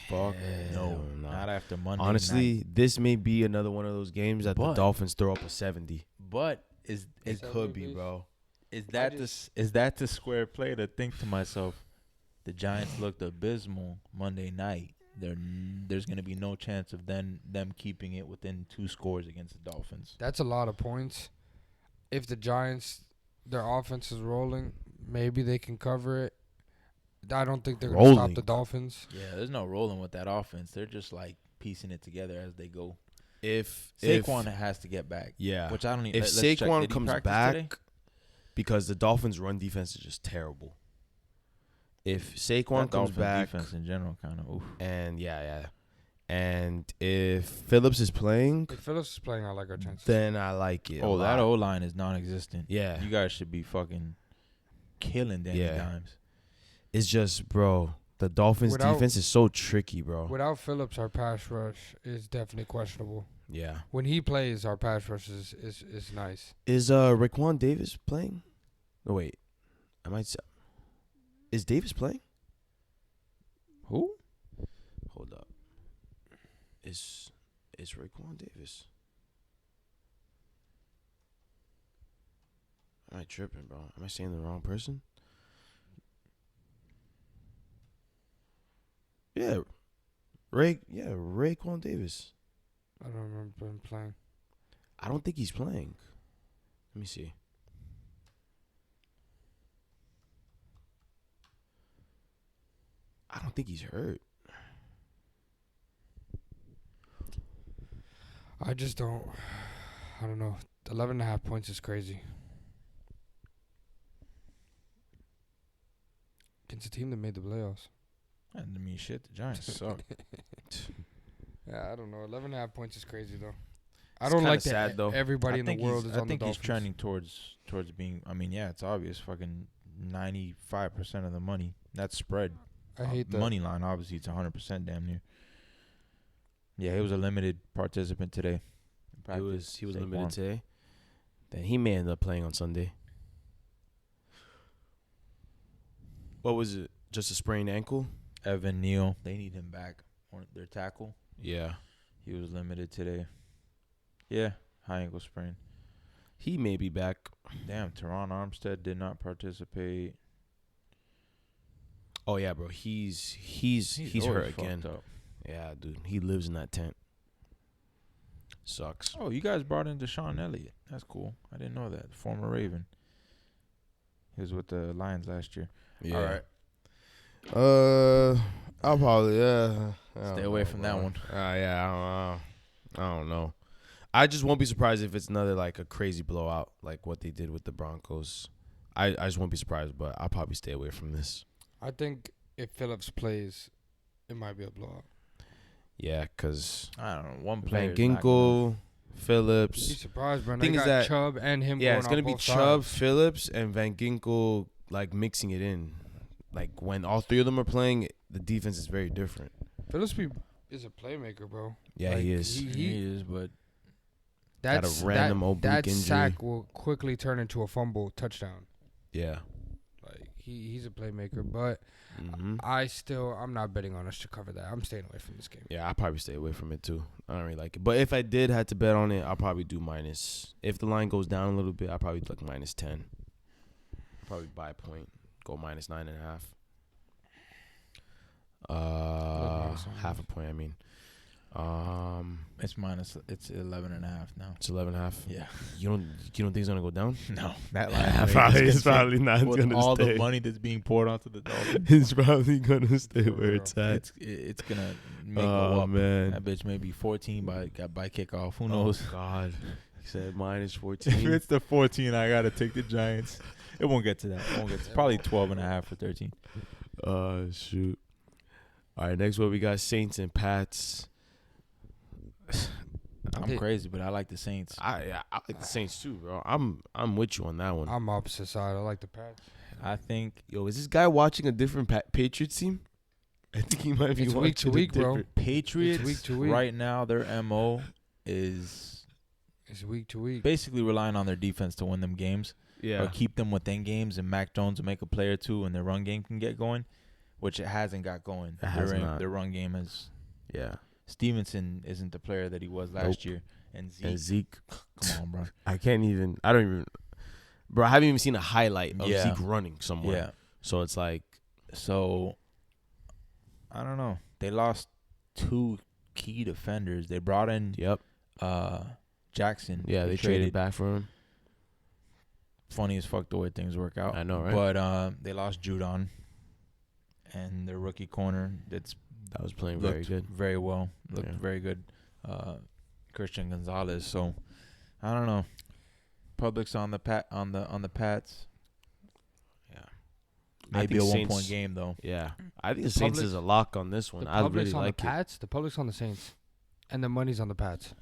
Fuck no. Not after Monday Honestly, night. this may be another one of those games that the But- Dolphins throw up a 70. But it Could be, bro. is that the square play to think to myself, the Giants looked abysmal Monday night. There's going to be no chance of them keeping it within 2 scores against the Dolphins. That's a lot of points. If the Giants, their offense is rolling, maybe they can cover it. I don't think they're going to stop the Dolphins. Yeah, there's no rolling with that offense. They're just like piecing it together as they go. If Saquon has to get back. Yeah. Which I don't even. If let's check. Saquon Did he comes practice back, today? because the Dolphins' run defense is just terrible. If Saquon That comes Dolphins back, defense in general kind of. and and if Phillips is playing, If Phillips is playing, I like our chances. then I like it. Oh, that O-line is non-existent. Yeah. You guys should be fucking killing Danny Dimes. It's just, bro, the Dolphins' defense is so tricky, bro. Without Phillips, our pass rush is definitely questionable. Yeah. When he plays, our pass rush is nice. Is Raekwon Davis playing? No, wait. Is Davis playing? Who? Hold up. Is Raekwon Davis? Am I tripping, bro? Am I saying the wrong person? Yeah. Raekwon Davis. I don't remember him playing. I don't think he's playing. Let me see. I don't think he's hurt. I just don't. I don't know. 11.5 points is crazy. Against a team that made the playoffs. I mean, shit, the Giants suck. Yeah, I don't know. 11.5 points is crazy, though. I It's don't kinda like sad, that though. everybody in the world is on the I think he's Dolphins. trending towards being. I mean, yeah, it's obvious. Fucking 95% of the money that's spread. I hate that. Money line. Obviously, it's 100% damn near. Yeah, he was a limited participant today. He was Saquon. limited today. Then he may end up playing on Sunday. What was it? Just a sprained ankle? Evan Neal. They need him back on their tackle. Yeah. He was limited today. Yeah, high ankle sprain. He may be back. Damn, Teron Armstead did not participate. Oh yeah, bro. He's always hurt fucked again. up. Yeah, dude. He lives in that tent. Sucks. Oh, you guys brought in Deshaun Elliott. That's cool. I didn't know that. Former Raven. He was with the Lions last year. Yeah. All right. I'll probably Stay away from that one. I don't know. I just won't be surprised if it's another like a crazy blowout like what they did with the Broncos. I just won't be surprised, but I'll probably stay away from this. I think if Phillips plays, it might be a blowout. Yeah, because I don't know. One player. Van Ginkel, Phillips. Be surprised, man. Thing They is got that- Chubb and him. Yeah, going it's gonna on be both Chubb, sides. Phillips, and Van Ginkel like mixing it in. Like when all three of them are playing, the defense is very different. Phillips is a playmaker, bro. Yeah, Like, he is. He is, but Got a random oblique that injury. sack will quickly turn into a fumble touchdown. Yeah. Like he's a playmaker, but Mm-hmm. I'm not betting on us to cover that. I'm staying away from this game. Yeah, I'll probably stay away from it too. I don't really like it. But if I did have to bet on it, I'll probably do minus. If the line goes down a little bit, I'll probably do like minus 10. Probably buy a point. Go minus 9.5. Half a point, I mean. It's 11.5 now. It's 11.5. Yeah. You don't think it's gonna go down? No, that line It's probably not with gonna all stay. the money that's being poured onto the Dolphins. It's probably gonna stay where it's at. It's gonna make go Oh up. man, That bitch may be 14 by kickoff. Who knows? Oh God, he said minus If 14. it's the 14, I gotta take the Giants. It won't get to that. It won't get to probably 12.5 or 13. Shoot. All right, next one we got Saints and Pats. I'm crazy, but I like the Saints. I like the Saints too, bro. I'm with you on that one. I'm opposite side. I like the Pats. I think Yo, is this guy watching a different Patriots team? I think he might be It's watching week to week, bro. Patriots week to week. right now, their MO is It's week to week. basically relying on their defense to win them games. Yeah. Or keep them within games, and Mac Jones will make a play or two, and their run game can get going, which it hasn't got going. It has not. Their run game is. Yeah. Stevenson isn't the player that he was last year, and Zeke. Come on, bro. I don't even. Bro, I haven't even seen a highlight of Yeah. Zeke running somewhere. Yeah. So it's like. So, I don't know. They lost 2 key defenders. They brought in Yep. Jackson. Yeah, they traded back for him. Funny as fuck the way things work out. I know, right? But they lost Judon, and their rookie corner that was playing looked very good. very well. Looked Yeah. very good. Christian Gonzalez. So I don't know. Public's on the Pats. Yeah. Maybe a think 1-point Saints- game though. Yeah. I think the Saints Public- is a lock on this one. The I public's really on like the it. Pats. The public's on the Saints, and the money's on the Pats.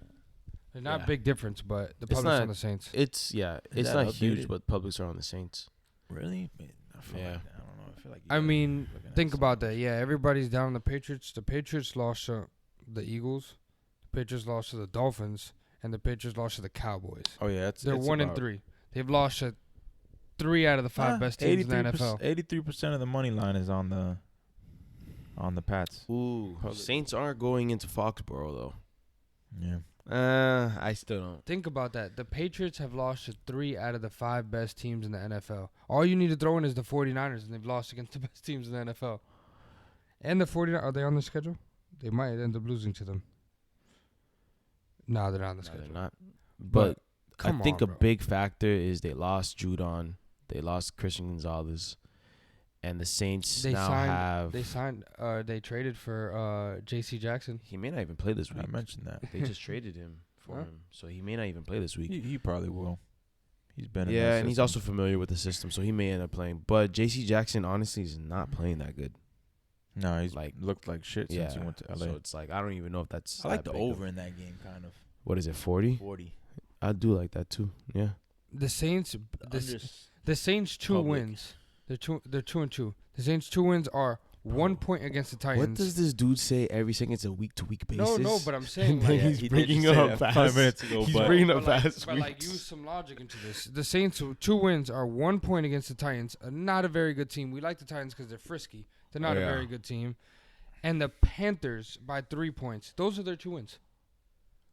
They're not Yeah. a big difference, but the It's public's not- on the Saints. It's Is that not huge, updated? but publics are on the Saints. Really? I feel Yeah. like, I don't know. I feel like. you I guys mean, are looking at think about something. that. Yeah, everybody's down on the Patriots. The Patriots lost to the Eagles. The Patriots lost to the Dolphins, and the Patriots lost to the Cowboys. Oh yeah, They're 1-3. They've lost to 3 out of the 5 best teams in the NFL. 83% of the money line is on the Pats. Ooh. Public. Saints aren't going into Foxborough though. Yeah. I still don't. Think about that. The Patriots have lost to 3 out of the 5 best teams in the NFL. All you need to throw in is the 49ers, and they've lost against the best teams in the NFL. And the 49ers, are they on the schedule? They might end up losing to them. No, they're not on the No, schedule. they're not. But I come think on, a bro. big factor is they lost Judon, they lost Christian Gonzalez, and the Saints They now have. They traded for J.C. Jackson. He may not even play this week. I mentioned that. They just traded him for Huh? him, so he may not even play this week. He probably will. He's been in Yeah, that and he's system. also familiar with the system, so he may end up playing. But J.C. Jackson honestly is not playing that good. No, he's like- looked like shit Yeah, since he went to LA. so it's like I don't even know if that's. I like that the big of- over in that game, kind of. What is it, 40? 40. I do like that too. Yeah. The Saints. The The Saints 2 public. wins. They're 2-2. The Saints 2 wins are 1 point against the Titans. What does this dude say every second? It's a week-to-week basis. No, but I'm saying And then like, he's he did bringing just say up that 5 fast. minutes ago, He's but- bringing up but fast but like use some logic into this. The Saints 2 wins are 1 point against the Titans. Not a very good team. We like the Titans because they're frisky. They're not a Yeah. very good team. And the Panthers by 3 points. Those are their 2 wins.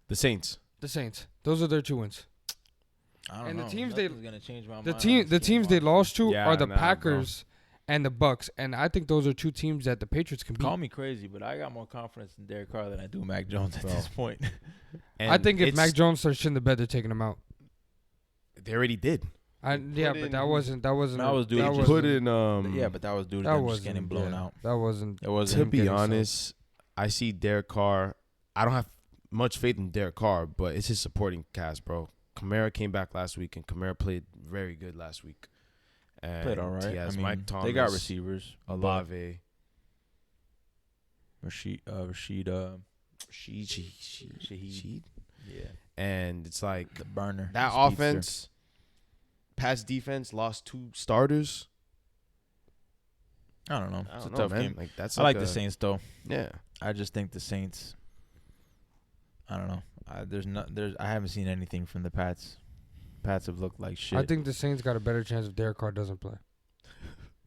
The Saints. The Saints. Those are their 2 wins. I don't And the know. teams Nothing's gonna change my The mind team, on the this game, teams they honestly. lost to Yeah, are the nah, bro. Packers and the Bucks, and I think those are 2 teams that the Patriots can beat. Call me crazy, but I got more confidence in Derek Carr than I do Mac Jones at Bro. this point. I think if it's- Mac Jones starts shitting the bed, they're taking him out. they already did. Yeah, put but in- that wasn't. That was due They to just- put in yeah, but that was due to That them just wasn't getting blown yeah, out. That wasn't. It wasn't To him be getting subbed. honest, I see Derek Carr. I don't have much faith in Derek Carr, but it's his supporting cast, bro. Kamara came back last week, and Kamara played very good last week. And played all right. He has I mean, Mike Thomas. they got receivers. but Olave. Rashid. Shaheed. Yeah. And it's like The burner. that the speedster. offense, Pats defense lost 2 starters. I don't know. I It's don't a know, tough man. game. Like that's I like a- the Saints though. Yeah. I just think the Saints. I don't know. I haven't seen anything from the Pats. Pats have looked like shit. I think the Saints got a better chance if Derek Carr doesn't play.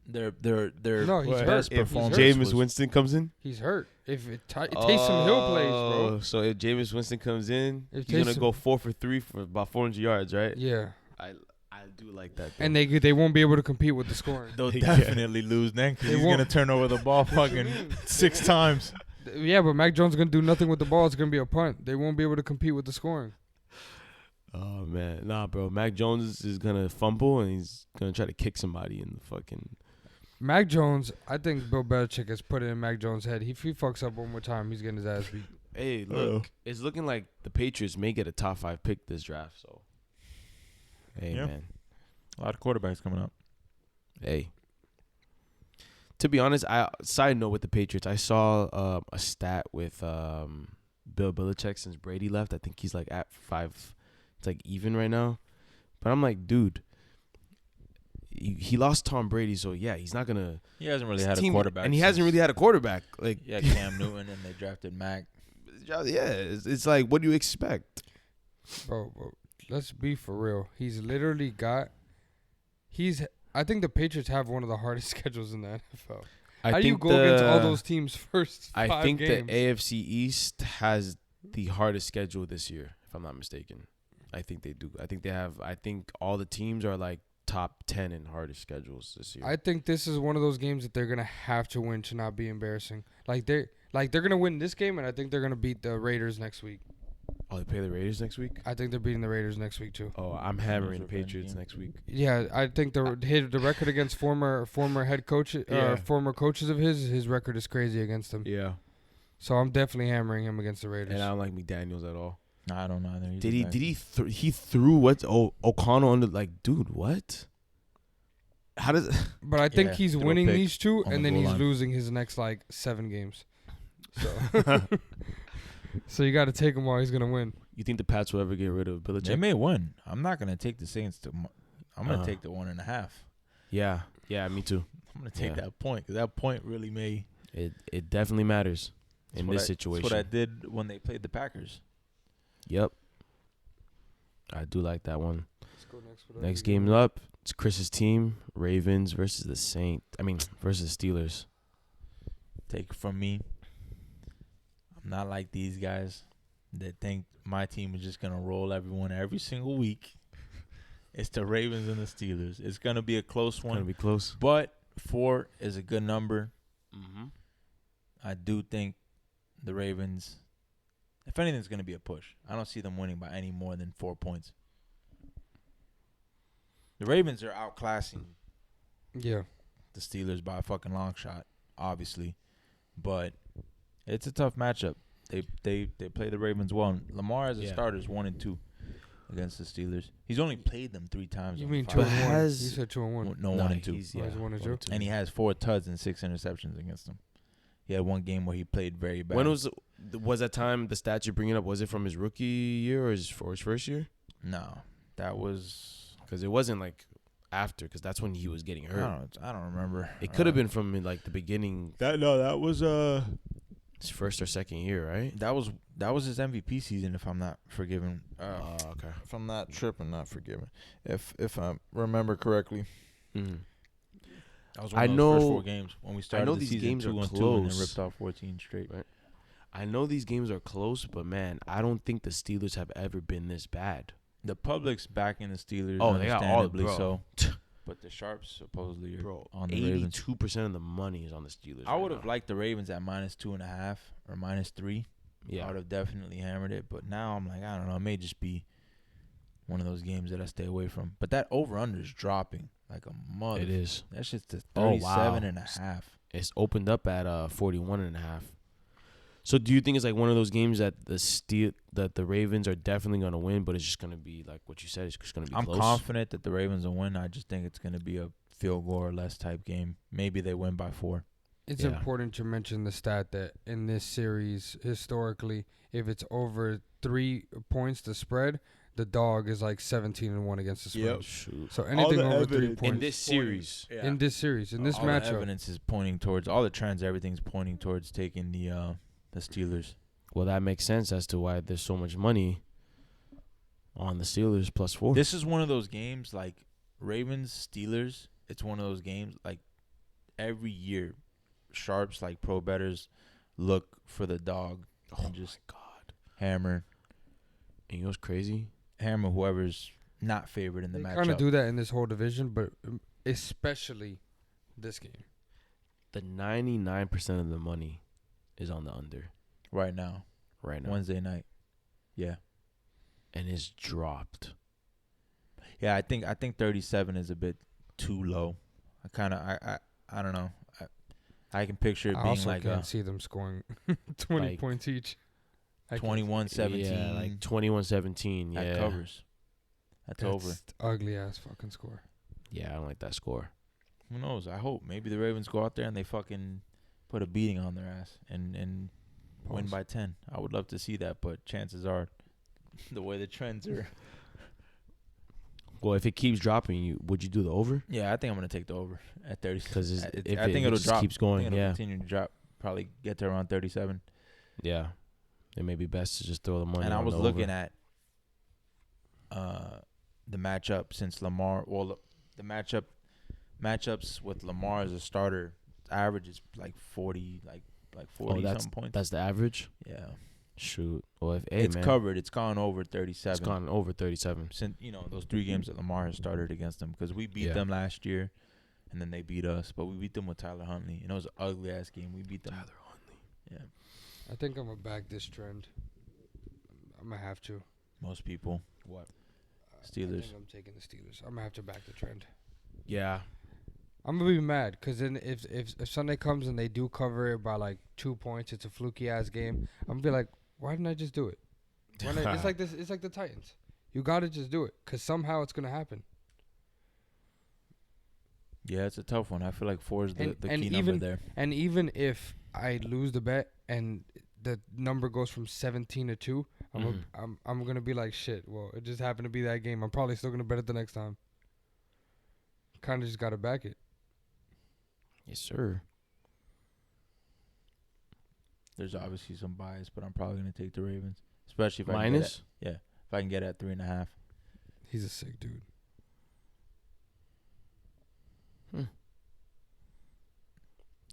their No, he's What? hurt. best If he's performance. hurt. Jameis was- Winston comes in. He's hurt. If Taysom Hill plays, bro. So if Jameis Winston comes in, If he's gonna Taysom- go 4 for 3 for about 400 yards, right? Yeah, I do like that. Though. and they won't be able to compete with the scoring. They'll Yeah. definitely lose then because They he's won't. gonna turn over the ball fucking 6 times. Yeah, but Mac Jones is going to do nothing with the ball. It's going to be a punt. They won't be able to compete with the scoring. Oh, man. Nah, bro. Mac Jones is going to fumble, and he's going to try to kick somebody in the fucking... Mac Jones, I think Bill Belichick has put it in Mac Jones' head. If he fucks up one more time, he's getting his ass beat. Hey, look. It's looking like the Patriots may get a top 5 pick this draft, so... Hey, man. A lot of quarterbacks coming up. Hey. To be honest, side note with the Patriots, I saw a stat with Bill Belichick since Brady left. I think he's like at 5. It's like even right now. But I'm like, dude, he lost Tom Brady, so yeah, he's not gonna. He hasn't really had a quarterback, and he hasn't really had a quarterback. Like Cam Newton, and they drafted Mac. Yeah, it's like, what do you expect, bro? Let's be for real. He's literally got. I think the Patriots have one of the hardest schedules in the NFL. How do you go against all those teams first 5 I think games? the AFC East has the hardest schedule this year, if I'm not mistaken. I think they do. I think all the teams are like top 10 in hardest schedules this year. I think this is one of those games that they're gonna have to win to not be embarrassing. They're gonna win this game, and I think they're gonna beat the Raiders next week. Oh, they play the Raiders next week? I think they're beating the Raiders next week too. Oh, I'm hammering the Patriots next week. Yeah, I think the record against former head coach, former coaches of his record is crazy against him. Yeah. So I'm definitely hammering him against the Raiders. And I don't like McDaniels at all. No, I don't know either. He threw what? O'Connell under, like, dude, what? How does? But I think he's winning these 2, and then he's losing his next like 7 games. So. So you got to take him while he's gonna win. You think the Pats will ever get rid of Belichick? They may win. I'm not gonna take the Saints to. I'm gonna take the 1.5. Yeah, me too. I'm gonna take that point, because that point really may. It definitely matters in this situation. That's what I did when they played the Packers. Yep. I do like that one. Let's go Next game up, it's Chris's team, Ravens versus the versus the Steelers. Take it from me. I'm not like these guys that think my team is just gonna roll everyone every single week. It's the Ravens and the Steelers. It's gonna be a close one. It's gonna be close, but 4 is a good number. Mm-hmm. I do think the Ravens, if anything, it's gonna be a push. I don't see them winning by any more than 4 points. The Ravens are outclassing the Steelers by a fucking long shot, obviously, but it's a tough matchup. They play the Ravens well. And Lamar as a starter is 1-2 against the Steelers. He's only played them 3 times. You mean 2-1? You said 2-1. No, 1-2. He's 1-2. And he has 4 tuds and 6 interceptions against them. He had one game where he played very bad. When was that time? The stats you're bringing up, was it from his rookie year or his first year? No, that was because it wasn't like after, because that's when he was getting hurt. I don't remember. It could have been from like the beginning. That was his first or second year, right? That was his MVP season, if I'm not forgiven. Okay. If I'm not tripping, not forgiven. If I remember correctly. Mm-hmm. That was one of those first 4 games when we started the season games 2-2 and then ripped off 14 straight. Right. I know these games are close, but man, I don't think the Steelers have ever been this bad. The public's backing the Steelers. Oh, they got all, understandably bro. so. But the Sharps supposedly are on the Ravens. 82% of the money is on the Steelers. I would have liked the Ravens at -2.5 or -3. Yeah, I would have definitely hammered it. But now I'm like, I don't know. It may just be one of those games that I stay away from. But that over/under is dropping like a mother. It is. That's just a 37.5. It's opened up at 41.5. So do you think it's like one of those games that the Ravens are definitely going to win, but it's just going to be like what you said, it's just going to be close? I'm confident that the Ravens will win. I just think it's going to be a field goal or less type game. Maybe they win by 4. It's important to mention the stat that in this series, historically, if it's over 3 points to spread, the dog is like 17-1 against the spread. Yep. Shoot. So anything over 3 points in this series, in this all matchup, the evidence is pointing towards all the trends. Everything's pointing towards taking the Steelers. Well, that makes sense as to why there's so much money on the Steelers +4. This is one of those games like Ravens Steelers. It's one of those games like every year, sharps like pro bettors look for the dog and just hammer. And you know what's crazy? Hammer whoever's not favored in the matchup. They kind of do that in this whole division, but especially this game. The 99% of the money is on the under right now. Wednesday night. Yeah. And it's dropped. Yeah, I think 37 is a bit too low. I don't know. I can picture it being also like can't see them scoring 20 points each. 21-17. Yeah, like 21-17. Yeah. That covers. That's over. Ugly ass fucking score. Yeah, I don't like that score. Who knows? I hope maybe the Ravens go out there and they fucking put a beating on their ass and win by 10. I would love to see that, but chances are, the way the trends are. Well, if it keeps dropping, would you do the over? Yeah, I think I'm gonna take the over at 30. Because I think it'll drop. Keeps going. I think it'll continue to drop. Probably get to around 37. Yeah, it may be best to just throw the money. And I was the looking over. at the matchup since Lamar. Well, the matchups with Lamar as a starter, average is like 40, like 40 something points. That's the average. Yeah. Shoot. Well, It's covered. It's gone over 37. It's gone over 37. Since those 3 games that Lamar has started against them, because we beat them last year, and then they beat us, but we beat them with Tyler Huntley, and it was an ugly ass game. We beat them. Tyler Huntley. Yeah. I think I'm gonna back this trend. I'm gonna have to. Most people. What? Steelers. I think I'm taking the Steelers. I'm gonna have to back the trend. Yeah. I'm gonna be mad because then if Sunday comes and they do cover it by like 2 points, it's a fluky ass game. I'm gonna be like, why didn't I just do it? It's like this. It's like the Titans. You gotta just do it because somehow it's gonna happen. Yeah, it's a tough one. I feel like 4 is the key number there. And even if I lose the bet and the number goes from 17 to 2, I'm gonna be like, shit. Well, it just happened to be that game. I'm probably still gonna bet it the next time. Kind of just gotta back it. Yes, sir. There's obviously some bias, but I'm probably gonna take the Ravens, especially if Minus. if I can get at 3.5. He's a sick dude.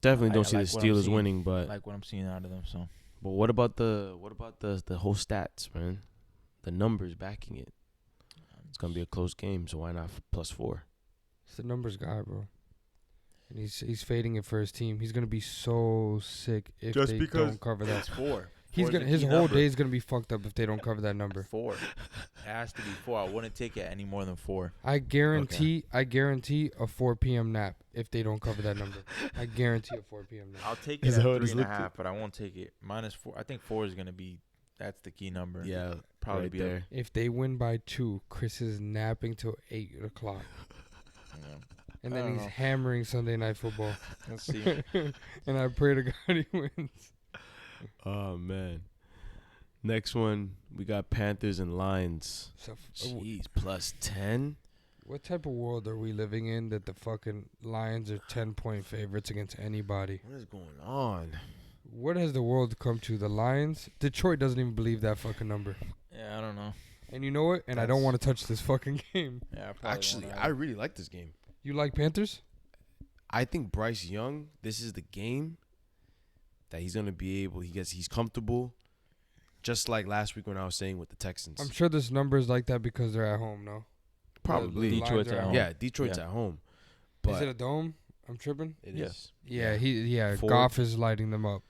Definitely don't see like the what I'm Steelers seeing. winning, but Like what I'm seeing out of them. So, but what about the whole stats, man? The numbers backing it. It's gonna be a close game, so why not +4? It's the numbers guy, bro. And he's fading it for his team. He's gonna be so sick if they don't cover that. That's 4. His whole day is gonna be fucked up if they don't cover that number. 4. It has to be 4. I wouldn't take it any more than 4. I guarantee a 4 p.m. nap if they don't cover that number. I guarantee a 4 p.m. nap. I'll take it Is at that what it's 3.5, but I won't take it -4. I think 4 is gonna be. That's the key number. Yeah, probably right be there. If they win by 2, Chris is napping till 8 o'clock. Yeah. And I then don't he's know. hammering Sunday Night Football. Let's see. And I pray to God he wins. Oh man. Next one, we got Panthers and Lions. So, Jeez, +10. what type of world are we living in that the fucking Lions are 10-point favorites against anybody? What is going on? What has the world come to? The Lions? Detroit doesn't even believe that fucking number. Yeah, I don't know. And you know what? And I don't want to touch this fucking game. Yeah, I probably Actually, won't I really like this game. You like Panthers? I think Bryce Young, this is the game that he's gonna be able. He's comfortable. Just like last week when I was saying with the Texans. I'm sure this number is like that because they're at home, no? Probably. The Detroit's Lions are at home. Yeah, Detroit's at home. But Is it a dome? I'm tripping. it Yeah. is. Yeah, Ford. Goff is lighting them up.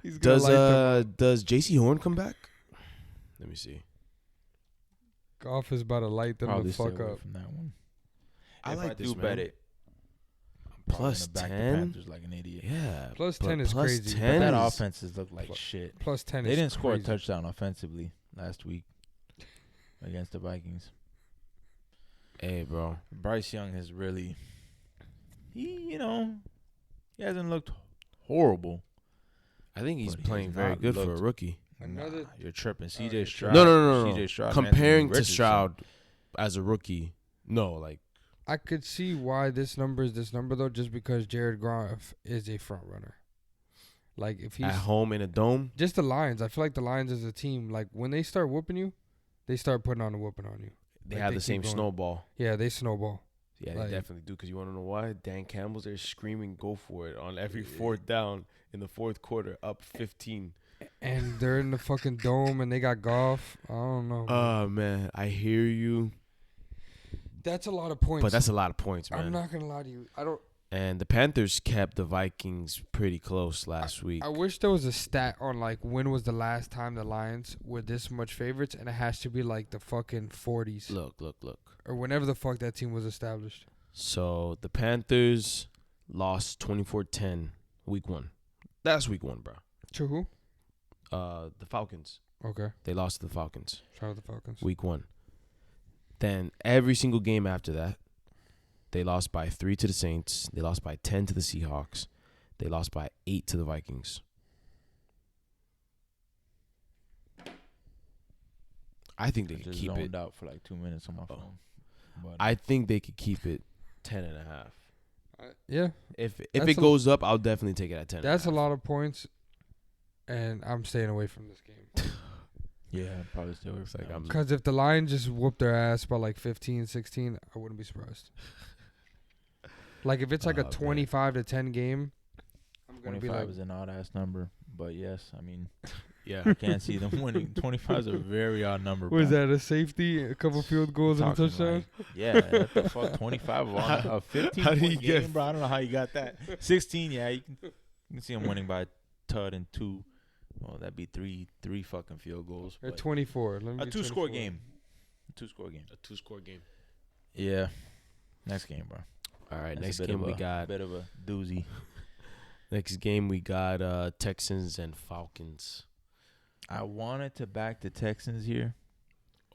He's gonna light them up. Does JC Horn come back? Let me see. Goff is about to light them Probably the fuck stay away up. from that one. I If like I this, do man. bet it. I'm probably Plus gonna back 10? the Panthers like an idiot. Yeah. Plus but 10 is plus crazy. 10 But that is- offenses look like shit. Plus 10 They is didn't score a crazy. touchdown offensively last week against the Vikings. Hey, bro. Bryce Young has really, he hasn't looked horrible. I think he's But he playing has very not good for a looked- rookie. Another- Nah, you're tripping. you're CJ tripping. Stroud. No. CJ Stroud. Comparing Anthony to Richardson. Stroud as a rookie, no, like I could see why this number is this number, though, just because Jared Goff is a front runner. Like, if he's at home in a dome. just the Lions, I feel like the Lions as a team, like, when they start whooping you, they start putting on a whooping on you. They Like, have they the keep same going. snowball. Yeah, they snowball. Yeah, Like- they definitely do. Because you want to know why? Dan Campbell's there screaming, "Go for it!" on every fourth down in the fourth quarter, up 15. And they're in the fucking dome, and they got Goff. I don't know. Oh man, I hear you, That's a lot of points. but that's a lot of points, man. I'm not gonna lie to you. And the Panthers kept the Vikings pretty close last week. I wish there was a stat on like when was the last time the Lions were this much favorites, and it has to be like the fucking 40s. Look. Or whenever the fuck that team was established. So the Panthers lost 24-10 week 1. That's week 1, bro. To who? The Falcons. Okay. They lost to the Falcons. Shout out the Falcons. Week 1. Then every single game after that, they lost by 3 to the Saints. They lost by 10 to the Seahawks. They lost by 8 to the Vikings. I think they could keep it. Out for like 2 minutes on my phone. But I think they could keep it 10.5. Yeah. If it goes up, I'll definitely take it at 10. That's a lot of points, and I'm staying away from this game. yeah, probably still. Because if the Lions just whoop their ass by like 15, 16, I wouldn't be surprised. Like if it's like a 25 to 10 game, I'm gonna be like, 25 is an odd ass number, but yes, I mean, yeah, I can't see them winning. 25 is a very odd number. Was that a safety, a couple field goals, and a touchdown? Like, yeah, what the fuck, 25 on a 15 point game, bro. I don't know how you got that. 16, yeah, you can see them winning by a tud and 2. Well, that'd be three fucking field goals. Or 24. A 2-score game. A 2-score game. Yeah. Next game, bro. All right, That's next game we got a bit of a doozy. Next game we got Texans and Falcons. I wanted to back the Texans here.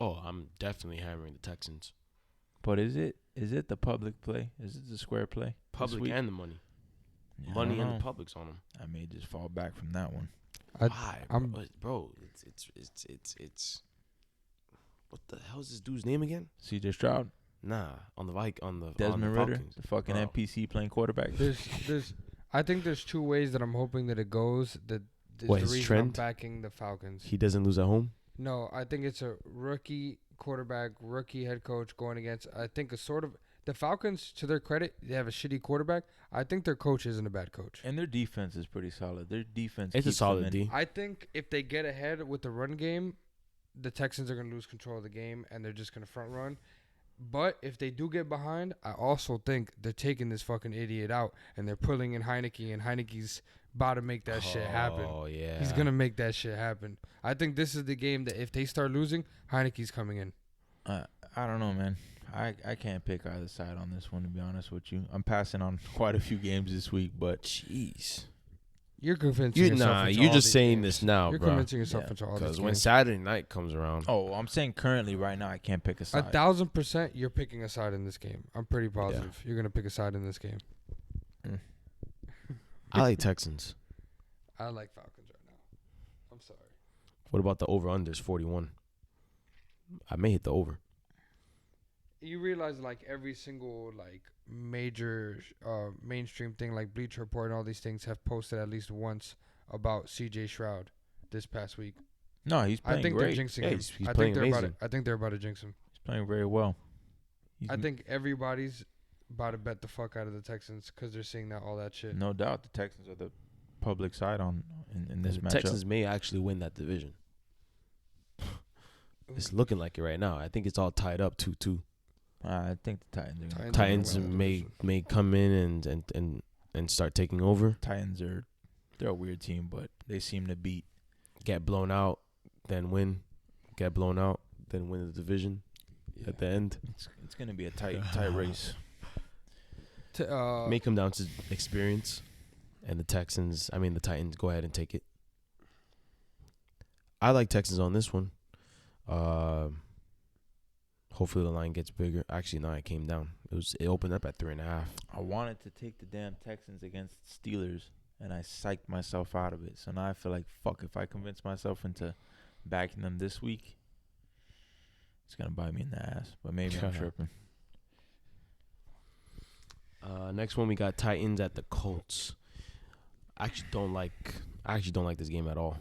Oh, I'm definitely hammering the Texans. But is it the public play? Is it the square play? Public and the money. Yeah, money and the public's on them. I may just fall back from that one. Why, bro? It's. What the hell is this dude's name again? C.J. Stroud. Nah, on the Desmond Ritter, Falcons. the fucking NPC playing quarterback. I think there's 2 ways that I'm hoping that it goes. That the reason trend? I'm backing the Falcons. He doesn't lose at home. No, I think it's a rookie quarterback, rookie head coach going against. I think a sort of the Falcons. To their credit, they have a shitty quarterback. I think their coach isn't a bad coach. And their defense is pretty solid. Their defense. It's a solid D. I think if they get ahead with the run game, the Texans are going to lose control of the game, and they're just going to front run. But if they do get behind, I also think they're taking this fucking idiot out, and they're pulling in Heineke, and Heineke's about to make that shit happen. Oh, yeah. He's going to make that shit happen. I think this is the game that if they start losing, Heineke's coming in. I don't know, man. I can't pick either side on this one, to be honest with you. I'm passing on quite a few games this week, but jeez. You're convincing yourself. You're just saying this now, You're bro. convincing yourself into all these Because games. when Saturday night comes around. Oh, I'm saying currently right now I can't pick a side. 1,000% you're picking a side in this game. I'm pretty positive you're going to pick a side in this game. I like Texans. I like Falcons right now. I'm sorry. What about the over-unders, 41? I may hit the over. You realize like every single like major mainstream thing like Bleacher Report and all these things have posted at least once about C.J. Stroud this past week. No, he's playing great. I think they're jinxing him. He's playing amazing. I think they're about to jinx him. He's playing very well. I think everybody's about to bet the fuck out of the Texans because they're seeing all that shit. No doubt the Texans are the public side in this matchup. Texans may actually win that division. It's looking like it right now. I think it's all tied up 2-2. I think the Titans are gonna Titans may come in and start taking over. Titans they're a weird team, but they seem to get blown out, then win. Get blown out, then win the division at the end. It's gonna be a tight race. May come down to experience, and the Titans go ahead and take it. I like Texans on this one. Hopefully the line gets bigger. Actually, no, it came down. It opened up at 3.5. I wanted to take the damn Texans against Steelers, and I psyched myself out of it. So now I feel like, fuck, if I convince myself into backing them this week, it's going to bite me in the ass. But maybe I'm tripping. Next one, we got Titans at the Colts. I actually don't like this game at all.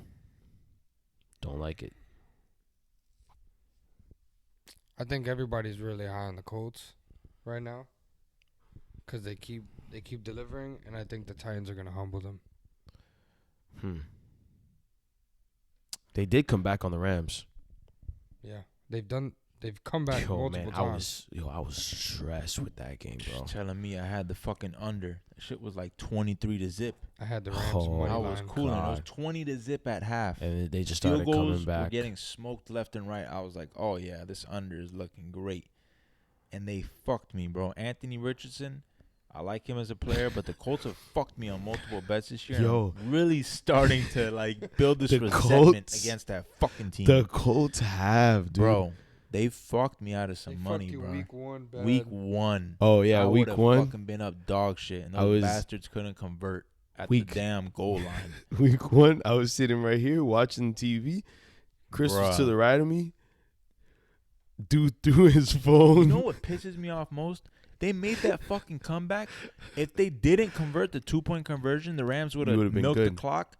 Don't like it. I think everybody's really high on the Colts right now because they keep delivering, and I think the Titans are gonna humble them. They did come back on the Rams. Yeah, they've done They've come back multiple times. I was stressed with that game, bro. Telling me I had the fucking under. That shit was like 23-0. I had the Rams money I line. was cooling. It was 20-0 at half. And they just started coming back. Were getting smoked left and right. I was like, oh yeah, this under is looking great. And they fucked me, bro. Anthony Richardson, I like him as a player, but the Colts have fucked me on multiple bets this year. Yo, I'm really starting to like build this resentment against that fucking team. The Colts have, dude. Bro. They fucked me out of some money, bro. Week one. Oh yeah, week one. I would have fucking been up dog shit, and those bastards couldn't convert at the damn goal line. Week one, I was sitting right here watching TV. Chris was to the right of me. Dude threw his phone. You know what pisses me off most? They made that fucking comeback. If they didn't convert the 2-point conversion, the Rams would have milked the clock.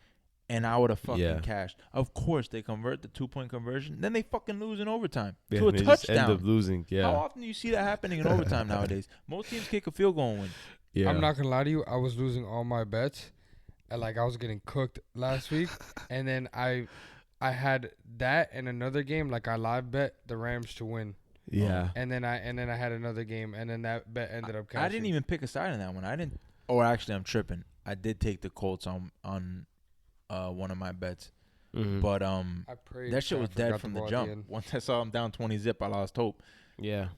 And I would have fucking cashed. Of course, they convert the 2-point conversion. Then they fucking lose in overtime to a touchdown. Just end up losing. Yeah. How often do you see that happening in overtime nowadays? Most teams kick a field goal and win. Yeah. I'm not gonna lie to you. I was losing all my bets, and like I was getting cooked last week. And then I had that and another game. Like I live bet the Rams to win. Yeah. And then I had another game, and then that bet ended up cashing. I didn't even pick a side in that one. I didn't. Oh, actually, I'm tripping. I did take the Colts on one of my bets. Mm-hmm. But that shit was dead from the jump. Once I saw him down 20-0, I lost hope. Yeah.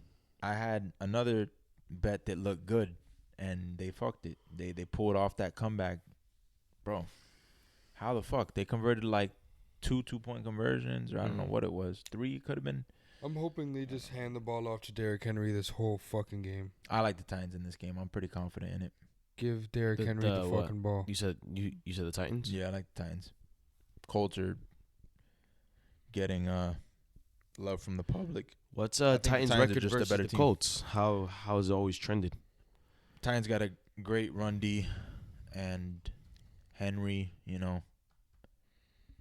I had another bet that looked good, and they fucked it. They pulled off that comeback. Bro, how the fuck? They converted like 2-point conversions, or I don't know what it was. 3 could have been. I'm hoping they just hand the ball off to Derrick Henry this whole fucking game. I like the Titans in this game. I'm pretty confident in it. Give Derrick Henry the fucking ball. You said the Titans? Yeah, I like the Titans. Colts are getting love from the public. What's Titans record versus the Colts? How has it always trended? Titans got a great run D, and Henry, you know,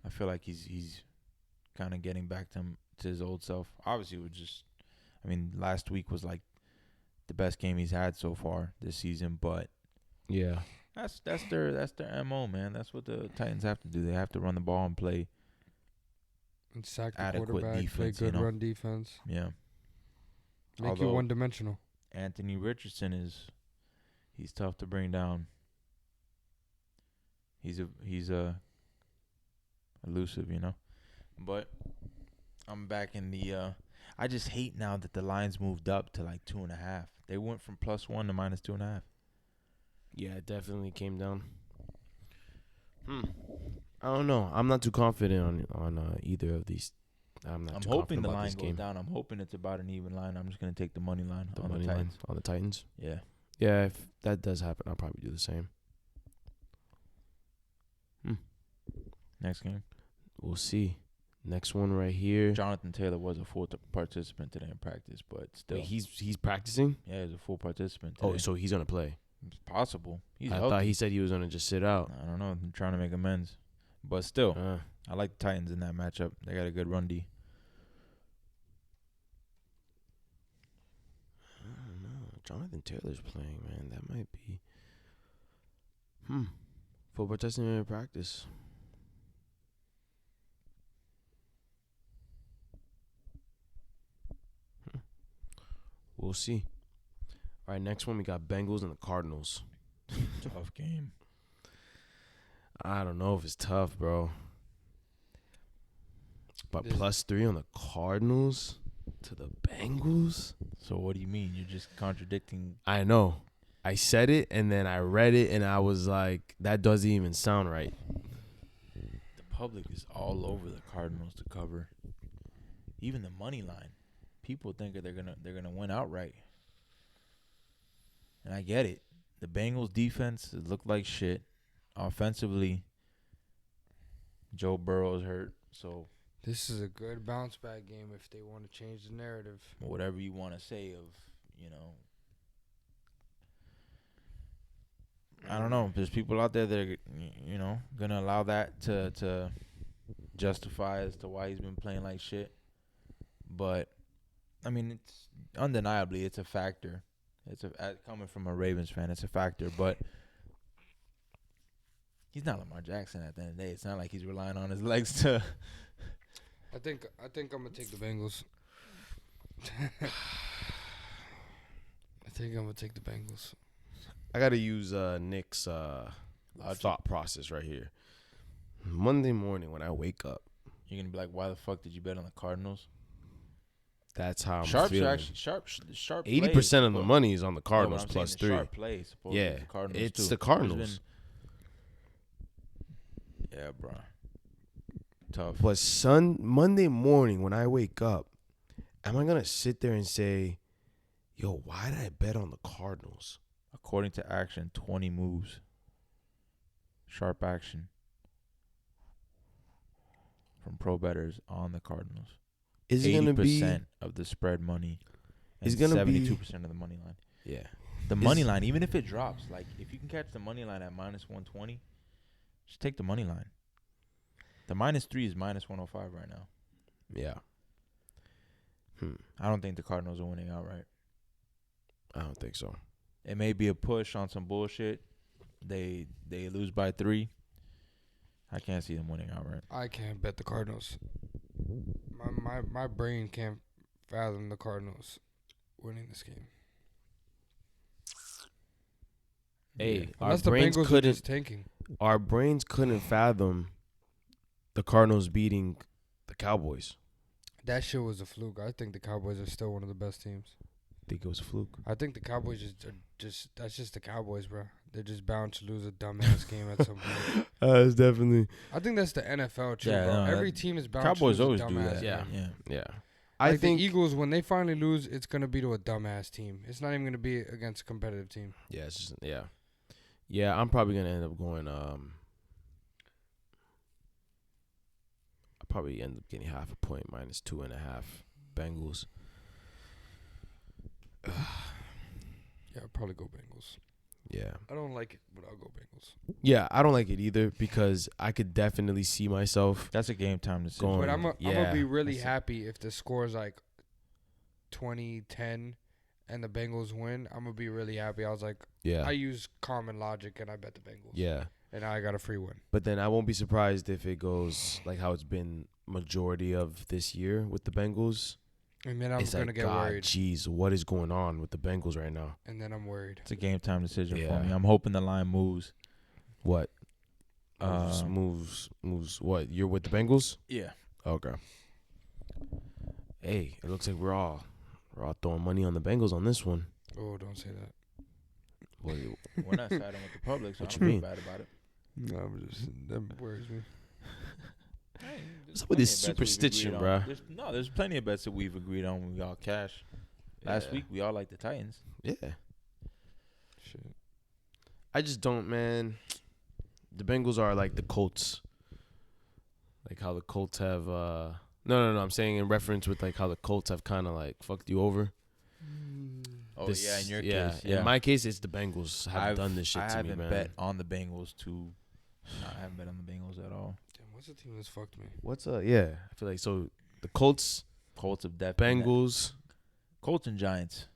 I feel like he's kind of getting back to his old self. Obviously, last week was like the best game he's had so far this season, but yeah, that's their MO, man. That's what the Titans have to do. They have to run the ball and play and sack the adequate quarterback, defense, play good run defense. Yeah, make you one-dimensional. Anthony Richardson he's tough to bring down. He's elusive, you know. But I'm back in the. I just hate now that the lines moved up to like 2.5. They went from +1 to -2.5. Yeah, it definitely came down. I don't know. I'm not too confident on either of these. I'm hoping the line goes down. I'm hoping it's about an even line. I'm just gonna take the money line on the Titans. On the Titans. Yeah. Yeah, if that does happen, I'll probably do the same. Next game. We'll see. Next one right here. Jonathan Taylor was a full participant today in practice, but still. Wait, he's practicing? Yeah, he's a full participant today. Oh, so he's gonna play. It's possible. I thought he said he was gonna just sit out. I don't know. I'm trying to make amends, but still, I like the Titans in that matchup. They got a good run D. I don't know. Jonathan Taylor's playing, man. That might be. Full participant in practice. We'll see. All right, next one we got Bengals and the Cardinals. Tough game. I don't know if it's tough, bro. But +3 on the Cardinals to the Bengals. So what do you mean? You're just contradicting. I know. I said it and then I read it and I was like, that doesn't even sound right. The public is all over the Cardinals to cover. Even the money line. People think that they're gonna win outright. And I get it. The Bengals defense looked like shit. Offensively, Joe Burrow's hurt, so this is a good bounce back game if they want to change the narrative. Whatever you want to say of, you know, I don't know. There's people out there that are, you know, gonna allow that to justify as to why he's been playing like shit. But I mean, it's undeniably it's a factor. It's coming from a Ravens fan, it's a factor. But he's not Lamar Jackson at the end of the day. It's not like he's relying on his legs to. I think I'm gonna take the Bengals. I think I'm gonna take the Bengals. I gotta use Nick's thought process right here. Monday morning when I wake up, You're gonna be like, why the fuck did you bet on the Cardinals? that's how I'm Sharps are feeling. actually sharp. 80% of the money is on the Cardinals I'm plus saying 3. Sharp play, supposedly, Yeah, the Cardinals it's too. the Cardinals. Yeah, bro. Tough. But Monday morning when I wake up, am I gonna sit there and say, "Yo, why did I bet on the Cardinals?" According to Action, 20 moves. Sharp action from pro bettors on the Cardinals. Is it gonna be 80% of the spread money and Is it gonna be 72% of the money line. Yeah. The money line, even if it drops, like if you can catch the money line at minus 120, just take the money line. The minus 3 is minus 105 right now. Yeah. I don't think the Cardinals are winning outright. I don't think so. It may be a push on some bullshit. They lose by 3. I can't see them winning outright. I can't bet the Cardinals. My brain can't fathom the Cardinals winning this game. Hey, Unless the Bengals are just tanking. Our brains couldn't fathom the Cardinals beating the Cowboys. That shit was a fluke. I think the Cowboys are still one of the best teams. Think it was a fluke. I think the Cowboys that's just the Cowboys, bro. They're just bound to lose a dumbass game at some point. It's definitely. I think that's the NFL too, Yeah, bro. no, Every team is bound Cowboys to lose always a do dumbass that. game. Yeah. I Like think the Eagles, when they finally lose, it's gonna be to a dumbass team. It's not even gonna be against a competitive team. Yeah, it's just yeah. I'm probably gonna end up going. I'll probably end up getting half a point, minus 2.5 Bengals. Yeah, I'll probably go Bengals. Yeah. I don't like it, but I'll go Bengals. Yeah, I don't like it either because I could definitely see myself. That's a game time decision. Going- But I'm yeah, gonna be really that's it. happy if the score's like 20-10 and the Bengals win. I'm gonna be really happy. I was like, Yeah. I use common logic and I bet the Bengals. Yeah. And now I got a free win. But then I won't be surprised if it goes like how it's been majority of this year with the Bengals. And then I'm It's gonna like, get God, worried. jeez, what is going on with the Bengals right now? And then I'm worried. It's a game time decision Yeah. for me. I'm hoping the line moves. What? Moves. What? You're with the Bengals? Yeah. Okay. Hey, it looks like we're all throwing money on the Bengals on this one. Oh, don't say that. What, We're not siding with the public, so What I you don't feel mean? bad about it. No, I'm just that worries me. What's up with this superstition, bruh? There's plenty of bets that we've agreed on when we all cash. Last week, we all liked the Titans. Yeah. Shit. I just don't, man. The Bengals are like the Colts. Like how the Colts have no, I'm saying in reference with like how the Colts have kind of like fucked you over. Oh, yeah, in your case. Yeah. In my case, it's the Bengals have done this shit I to me, haven't man. bet on the Bengals I haven't bet on the Bengals at all. Damn, what's the team that's fucked me? What's yeah. I feel like so the Colts, Colts have definitely. Bengals, Colts and Giants.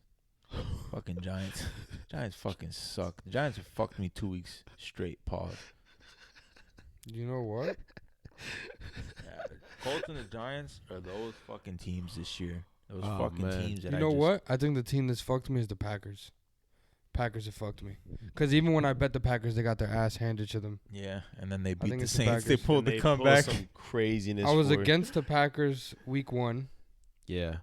Fucking Giants. Giants fucking suck. The Giants have fucked me 2 weeks straight. Pause. You know what? Yeah, the Colts and the Giants are those fucking teams this year. Those Oh, fucking man. teams that You know what? I think the team that's fucked me is the Packers. Packers have fucked me. Because even when I bet the Packers, they got their ass handed to them. Yeah, and then they beat think the it's the Saints. They Packers. pulled the comeback. Some craziness. I was for it. against the Packers week 1. Yeah.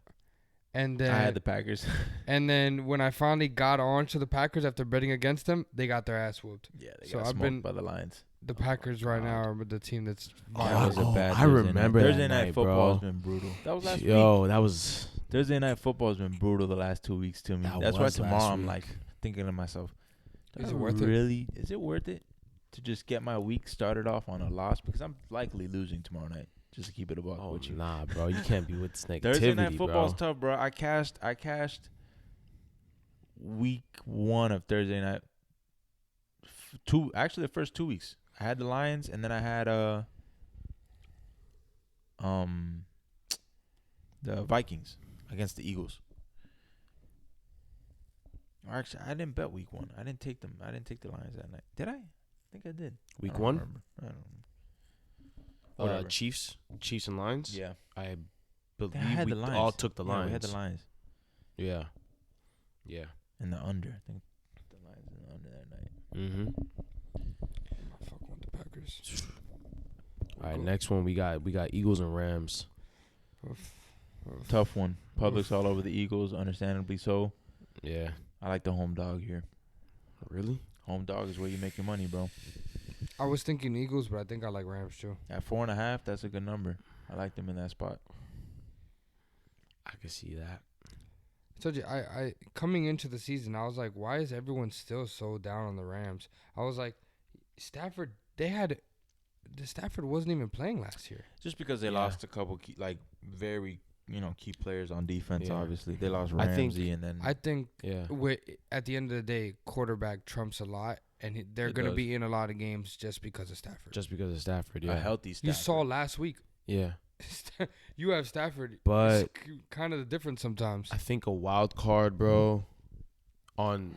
And I then had the Packers. and then when I finally got on to the Packers after betting against them, they got their ass whooped. Yeah, they So got I've smoked been- by the Lions. The Packers right now are the team that's That was a bad I Thursday remember night. that Thursday night night, football has bro. been brutal. That was last week. Yo, that was. Thursday night football has been brutal the last 2 weeks to me. That That's why was tomorrow last I'm week. like thinking to myself, Is do it I worth it? really? Is it worth it to just get my week started off on a loss because I'm likely losing tomorrow night? Just to keep it a buck Oh with you. nah, bro, you can't be with this negativity, Thursday night football's bro. tough, bro. I cashed week 1 of Thursday night. The first 2 weeks. I had the Lions and then I had the Vikings against the Eagles. Or actually, I didn't bet week 1. I didn't take them. I didn't take the Lions that night. Did I? I think I did. Week I don't 1, remember. I don't know. Whatever. Chiefs and Lions. Yeah. I believe we all took the Lions. We had the Lions. Yeah. And the under. I think the Lions and the under that night. Mm-hmm. Fuck with the Packers. All right, next one we got Eagles and Rams. Tough one. Public's all over the Eagles, understandably so. Yeah. I like the home dog here. Really? Home dog is where you make your money, bro. I was thinking Eagles, but I think I like Rams too. At 4.5, that's a good number. I like them in that spot. I can see that. I told you, I coming into the season, I was like, why is everyone still so down on the Rams? I was like, Stafford wasn't even playing last year. Just because they lost a couple key, very key players on defense. Obviously, they lost Ramsey, I think yeah. At the end of the day, quarterback trumps a lot, and they're going to be in a lot of games just because of Stafford. Just because of Stafford, yeah. A healthy Stafford. You saw last week. Yeah. You have Stafford, but it's kind of the difference sometimes. I think a wild card, bro, on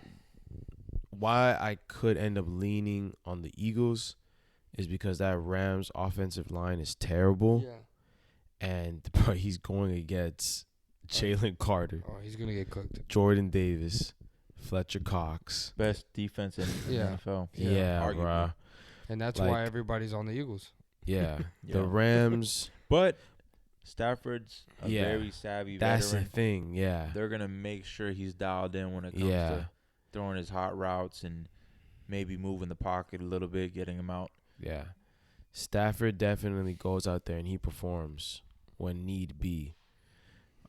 why I could end up leaning on the Eagles is because that Rams offensive line is terrible. Yeah. And bro, he's going against Jalen Carter. Oh, he's gonna get cooked. Jordan Davis, Fletcher Cox. Best defense in the NFL. Yeah, bro. And that's why everybody's on the Eagles. Yeah. The Rams. But Stafford's a very savvy veteran. That's the thing, yeah. They're going to make sure he's dialed in when it comes to throwing his hot routes and maybe moving the pocket a little bit, getting him out. Yeah. Stafford definitely goes out there and he performs when need be.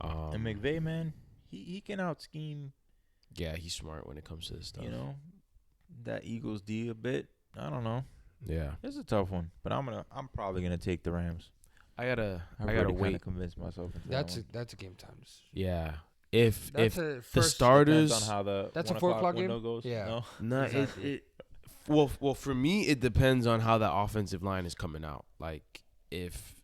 And McVay, man, he can out-scheme. Yeah, he's smart when it comes to this stuff. That Eagles D a bit. I don't know. Yeah. It's a tough one, but I'm probably going to take the Rams. I gotta wait. To convince myself into that's a game time. Yeah. If the starters starters on how the that's a 4 o'clock game goes. Yeah. No, exactly. Well, for me, it depends on how that offensive line is coming out. Like if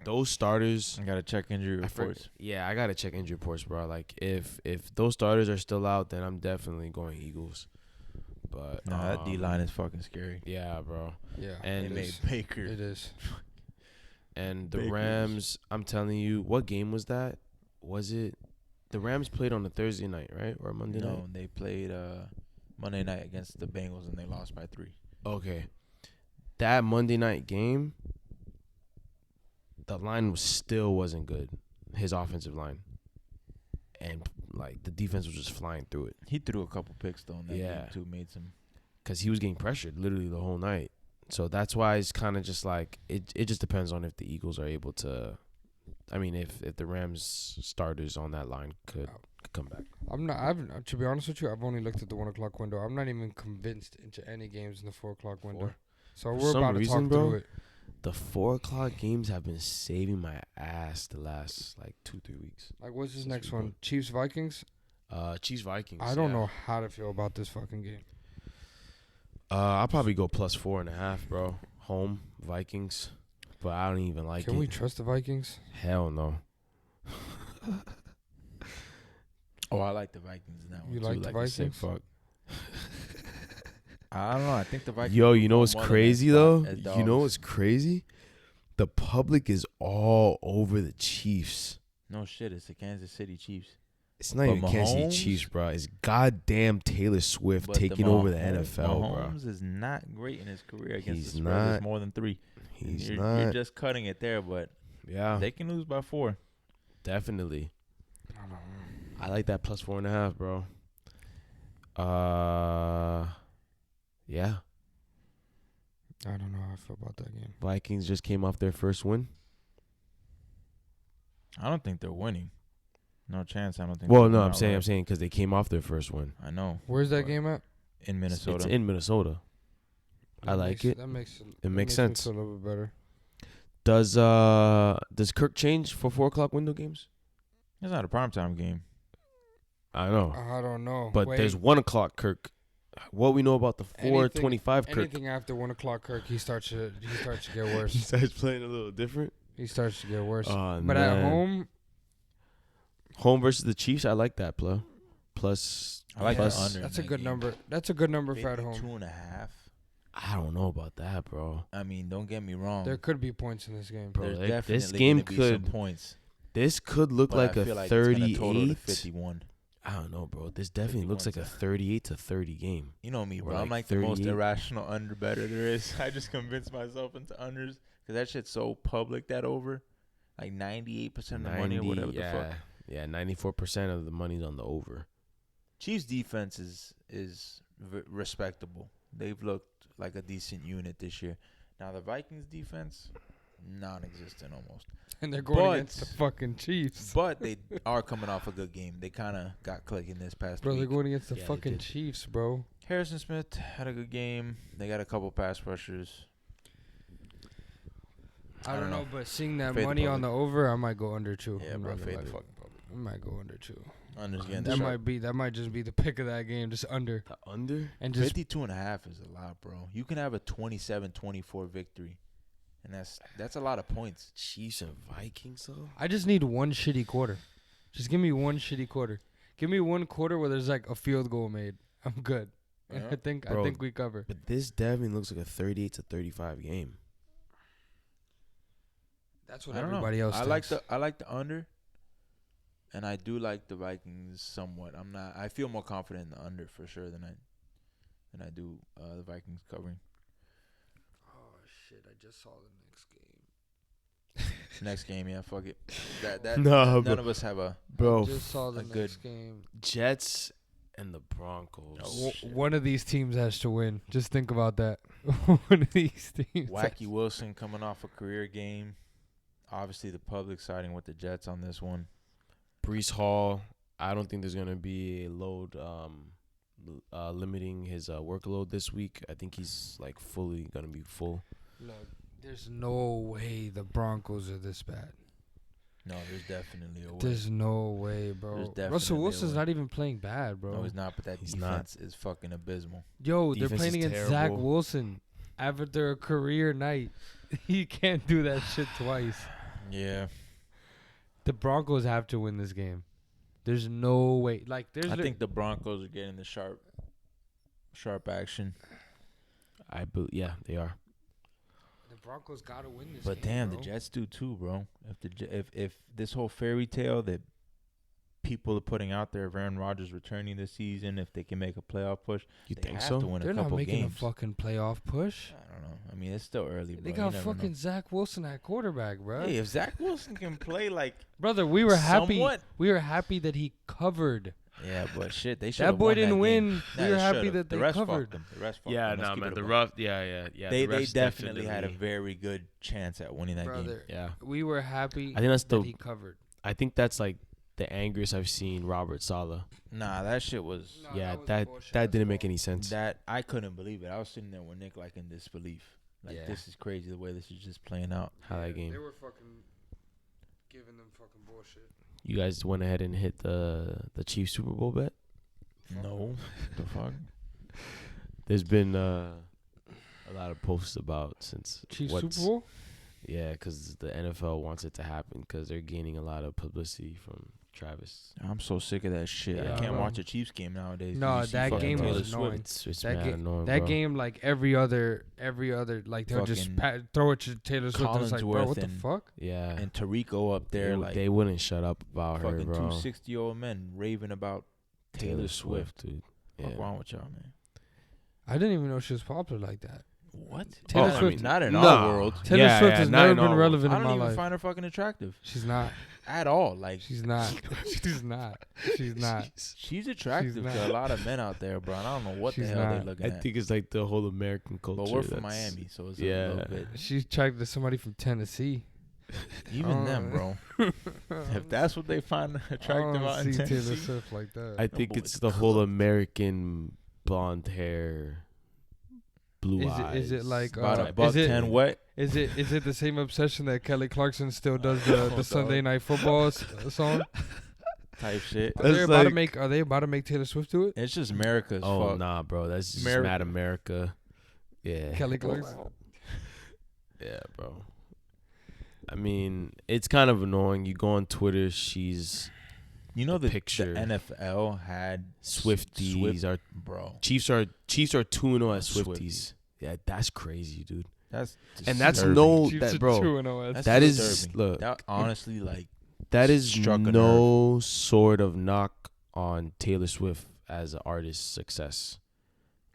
those starters, I gotta check injury reports. I gotta check injury reports, bro. Like if those starters are still out, then I'm definitely going Eagles. But that D line is fucking scary. Yeah, bro. Yeah, and they made Baker. It is. And the Rams, I'm telling you, what game was that? Was it the Rams played on a Thursday night, right? Or a Monday night? No, they played Monday night against the Bengals, and they lost by 3. Okay. That Monday night game, the line wasn't good, his offensive line. And, the defense was just flying through it. He threw a couple picks, though, in that game, too. Made some. Because he was getting pressured literally the whole night. So that's why it's kind of just it just depends on if the Eagles are able to. I mean, if the Rams starters on that line could come back. To be honest with you, I've only looked at the 1 o'clock window. I'm not even convinced into any games in the 4 o'clock window. So we're about to talk through it. The 4 o'clock games have been saving my ass the last 2-3 weeks. What's this next one? Chiefs Vikings. Chiefs Vikings. I don't know how to feel about this fucking game. I'll probably go +4.5, bro. Home Vikings, but I don't even like it. Can we trust the Vikings? Hell no. I like the Vikings in that one. You like the Vikings? Fuck. I don't know. I think the Vikings. Yo, you know what's crazy though? You know what's crazy? The public is all over the Chiefs. No shit, it's the Kansas City Chiefs. It's not even Kansas City Chiefs, bro. It's goddamn Taylor Swift taking over the NFL, bro. Mahomes is not great in his career against the spread. It's more than 3. You're just cutting it there, but they can lose by 4. Definitely. I like that +4.5, bro. Yeah. I don't know how I feel about that game. Vikings just came off their first win. I don't think they're winning. No chance. I don't think. Well, no, I'm saying because they came off their first win. I know. Where's that game at? In Minnesota. It's in Minnesota. I like it. That makes sense. Me feel a little bit better. Does Kirk change for 4 o'clock window games? It's not a primetime game. I know. I don't know. But there's 1 o'clock Kirk. What we know about the 4:25 Kirk? Anything after 1 o'clock Kirk, he starts to get worse. He starts playing a little different. He starts to get worse. But man. At home versus the Chiefs, I like that play. Plus, I like that under. That's a good number. That's a good number for at home. 2.5. I don't know about that, bro. I mean, don't get me wrong. There could be points in this game, bro. There's definitely this game be some points. This could look But like I a feel like it's gonna total to 38. 51. I don't know, bro. This definitely looks like a 38 to 30 game. You know me, Or bro. I'm like like the most 38. irrational under better there is. I just convince myself into unders because that shit's so public, that over. Like 98% of the money or whatever the fuck. Yeah, 94% of the money's on the over. Chiefs defense is respectable. They've looked like a decent unit this year. Now the Vikings defense, non-existent almost. And they're going against the fucking Chiefs. But they are coming off a good game. They kind of got clicking this past Bro, week. they're going against the Yeah, fucking Chiefs, bro. Harrison Smith had a good game. They got a couple pass rushers. I don't know, but seeing that Fade the money on public. the over, I might go under 2. Yeah, I'm bro, not gonna fade lie the to you. fucking public. I might go under 2. Unders getting That might just be the pick of that game, just under. The under? And just 52.5 is a lot, bro. You can have a 27-24 victory, and that's a lot of points. Chiefs and Vikings, though? I just need one shitty quarter. Just give me one shitty quarter. Give me one quarter where there's like a field goal made. I'm good. And Yeah. I think Bro, we cover. But this definitely looks like a 38 to 35 game. That's what I don't everybody know. else I thinks. like the under, and I do like the Vikings somewhat. I feel more confident in the under for sure than I do the Vikings covering. Oh shit! I just saw the next game. Next game, yeah, fuck it. That No, none of us have a. Bro, Just saw the a next good- game. Jets and the Broncos. Oh, shit. One of these teams has to win. Just think about that. One of these teams. Wacky Wilson coming off a career game. Obviously, the public siding with the Jets on this one. Brees Hall, I don't think there's going to be a load limiting his workload this week. I think he's like fully going to be full. Look, there's no way the Broncos are this bad. No, there's definitely a way. There's no way, There's bro. definitely Russell a Wilson's way. not even playing bad, bro. No, he's not, but that He's defense is fucking abysmal. Yo, they're Defense playing is against Zach terrible. Wilson after a career night. He can't do that shit twice. Yeah. The Broncos have to win this game. There's no way. Like, there's. I think the Broncos are getting the sharp action. Yeah, they are. the Broncos gotta win this. But game, damn, bro. the Jets do too, bro. If this whole fairy tale that people are putting out there of Aaron Rodgers returning this season, if they can make a playoff push, You they think have so? to win They're a not couple making games. a fucking playoff push. I don't know. I mean, it's still early, bro. They You got never fucking know. Zach Wilson at quarterback, bro. Hey, if Zach Wilson can play like Brother, we were happy. somewhat. We were happy that he covered. Yeah, but shit, they should. That boy didn't game. win. Nah, We were they happy should've. that the they rest covered. Fucked them. The rest fucked Yeah, them. Let's nah, keep man. it The a buck. rough, yeah. They the refs definitely had a very good chance at winning that game. Brother, Yeah, we were happy I think that's that the. he covered. I think that's like the angriest I've seen Robert Saleh. Nah, that shit was No, Yeah, was that bullshit that as didn't well. make any sense. that I couldn't believe it. I was sitting there with Nick like in disbelief. Like Yeah. this is crazy the way this is just playing out. How that game. They were fucking giving them fucking bullshit. You guys went ahead and hit the Chiefs Super Bowl bet. No, the fuck. There's been a lot of posts about since Chiefs what's- Super Bowl? Yeah, because the NFL wants it to happen because they're gaining a lot of publicity from Travis. I'm so sick of that shit. Yeah, I can't bro. watch a Chiefs game nowadays. No, You see that fucking game Taylor was Swift. annoying. It's That mad ga- annoying, That bro. game, like every other, like they'll just Fucking throw it to Taylor Swift. And it's like, bro, what Collinsworth the and- fuck? Yeah, And Tarico up there, like they wouldn't shut up about her, fucking bro. two 60-year-old men raving about Taylor Swift. dude. What's Yeah. wrong with y'all, man? I didn't even know she was popular like that. What? Taylor I Swift- mean, not in Nah. our world. Taylor Yeah, Swift yeah, has not never in been all- relevant I in don't my even life. find her fucking attractive She's not. at all. Like She's not. She's not. She's not. she's attractive not. to a lot of men out there, bro. And I don't know what She's the hell not. they're looking I at. think it's like the whole American culture. But we're from that's- Miami, so it's Yeah. a little bit. She's attracted to somebody from Tennessee. Even them, bro. If that's what they find attractive I out don't in see Taylor Tennessee, Swift like that. I think boy, it's it's the whole American blonde hair, blue eyes. Is it like about uh, a buck is it 10 wet. is it the same obsession that Kelly Clarkson still does the Sunday Night Football song? Type shit. Are they That's about to like- make? Are they about to make Taylor Swift do it? It's just America's Oh fuck. nah, bro, that's just America. mad America. Yeah, Kelly Clarkson. yeah, bro. I mean, it's kind of annoying. You go on Twitter, she's You know the Picture. The NFL had Swifties Swift, are bro. Chiefs are 2-0 at Swifties. Swifties. Yeah, that's crazy, dude. That's And that's disturbing. no Chiefs that are bro. 2-0 at That's That is disturbing. look. That honestly, like, that is struck a no sort of knock on Taylor Swift as an artist's success.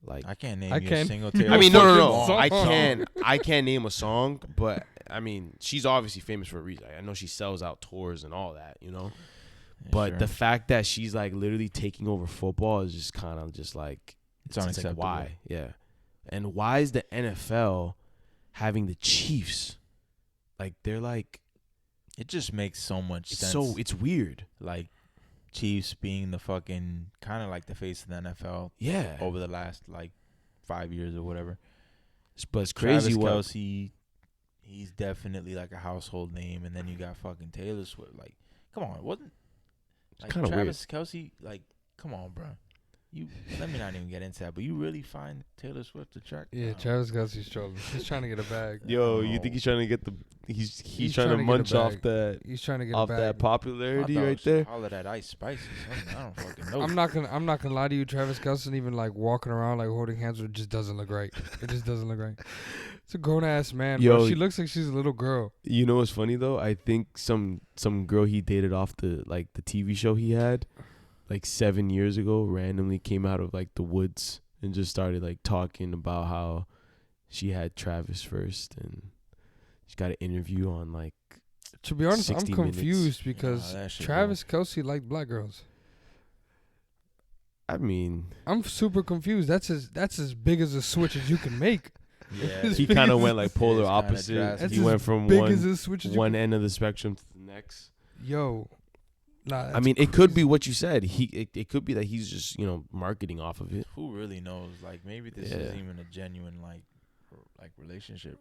Like I can't name I you a can't- single Taylor I mean, Swift no. song. I can't name a song, but I mean, she's obviously famous for a reason. I know she sells out tours and all that, you know. Yeah, But sure. the fact that she's like literally taking over football is just kind of just like It's like, unacceptable. why? Yeah. And why is the NFL having the Chiefs? Like they're like It just makes so much it's sense. it's weird. Like Chiefs being the fucking kind of like the face of the NFL Yeah. over the last like 5 years or whatever. But it's crazy Travis what Kelce, he's definitely like a household name, and then you got fucking Taylor Swift. Like, come on, it wasn't like kinda Travis Kelce? Like, come on, bro. You let me not even get into that, but you really find Taylor Swift attractive? Yeah, Travis Kelce's trolling. He's trying to get a bag. Yo, you think he's trying to get the he's He's trying to trying to get a munch off bag. that He's trying to get off a bag. that popularity I thought it right was there? all of that ice spice or something. I don't fucking know. I'm not gonna lie to you. Travis Kelce even like walking around like holding hands with it just doesn't look right. It just doesn't look right. It's a grown ass man, Yo. bro. She looks like she's a little girl. You know what's funny though? I think some girl he dated off the TV show he had like 7 years ago randomly came out of like the woods and just started like talking about how she had Travis first and she got an interview on like To be honest, I'm 60 minutes. confused because that shit Travis Kelce liked black girls. I mean I'm super confused. That's as big as a switch as you can make. Yeah, he big kind as of went a- like polar It's kinda opposite. drastic. That's He as went from big as a switch as you one can. end of the spectrum to the next. Yo, nah. I that's mean, it could be crazy. what you said. It could be that he's just marketing off of it. who really knows? Like, maybe this Yeah. isn't even a genuine like relationship.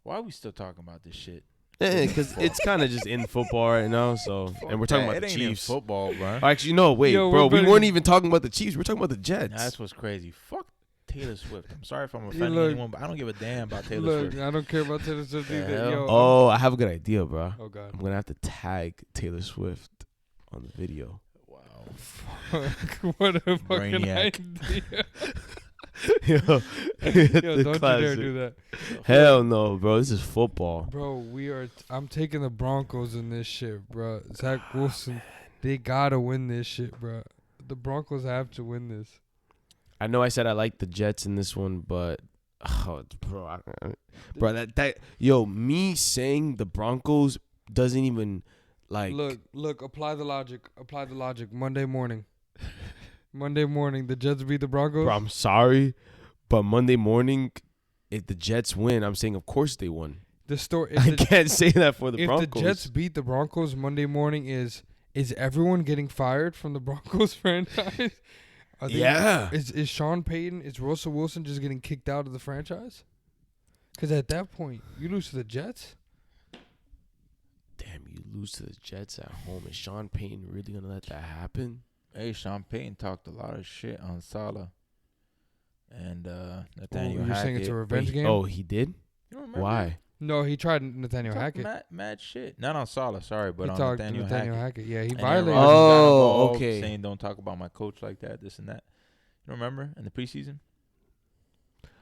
Why are we still talking about this shit? Because it's kind of just in football right now. So, and we're talking about the it ain't in Chiefs. football, bro. Actually, no, wait, Yo, bro. we're We betting- weren't even talking about the Chiefs. We're talking about the Jets. That's what's crazy. Fuck Taylor Swift. I'm sorry if I'm Yeah, offending look. anyone, but I don't give a damn about Taylor Look, Swift. I don't care about Taylor Swift The either. hell? Yo, Oh, I have a good idea, bro. oh god. I'm gonna have to tag Taylor Swift on the video. Wow. What a fucking Brainiac. idea. Yo, Yo, the don't you classic. dare do that. Hell no, bro. This is football. Bro, I'm taking the Broncos in this shit, bro. Zach Wilson, they gotta win this shit, bro. The Broncos have to win this. I know I said I like the Jets in this one, but bro, me saying the Broncos doesn't even like. Look, apply the logic. Monday morning, the Jets beat the Broncos. Bro, I'm sorry, but Monday morning, if the Jets win, I'm saying of course they won. The story. I can't say that for the If Broncos. the Jets beat the Broncos Monday morning, is everyone getting fired from the Broncos franchise? Yeah. Is Sean Payton, is Russell Wilson just getting kicked out of the franchise? Because at that point, you lose to the Jets. Damn, you lose to the Jets at home. Is Sean Payton really gonna let that happen? Hey, Sean Payton talked a lot of shit on Salah and Nathaniel You're saying Hackett. it's a revenge game? Oh, he did? You don't remember? Why? No, he tried Nathaniel Talked Hackett. mad shit. Not on Salah, sorry, but He on talked Nathaniel, Nathaniel Hackett. Hackett. Yeah, he And then violated. Rodgers got Oh, involved, okay. Saying don't talk about my coach like that, this and that. You don't remember in the preseason?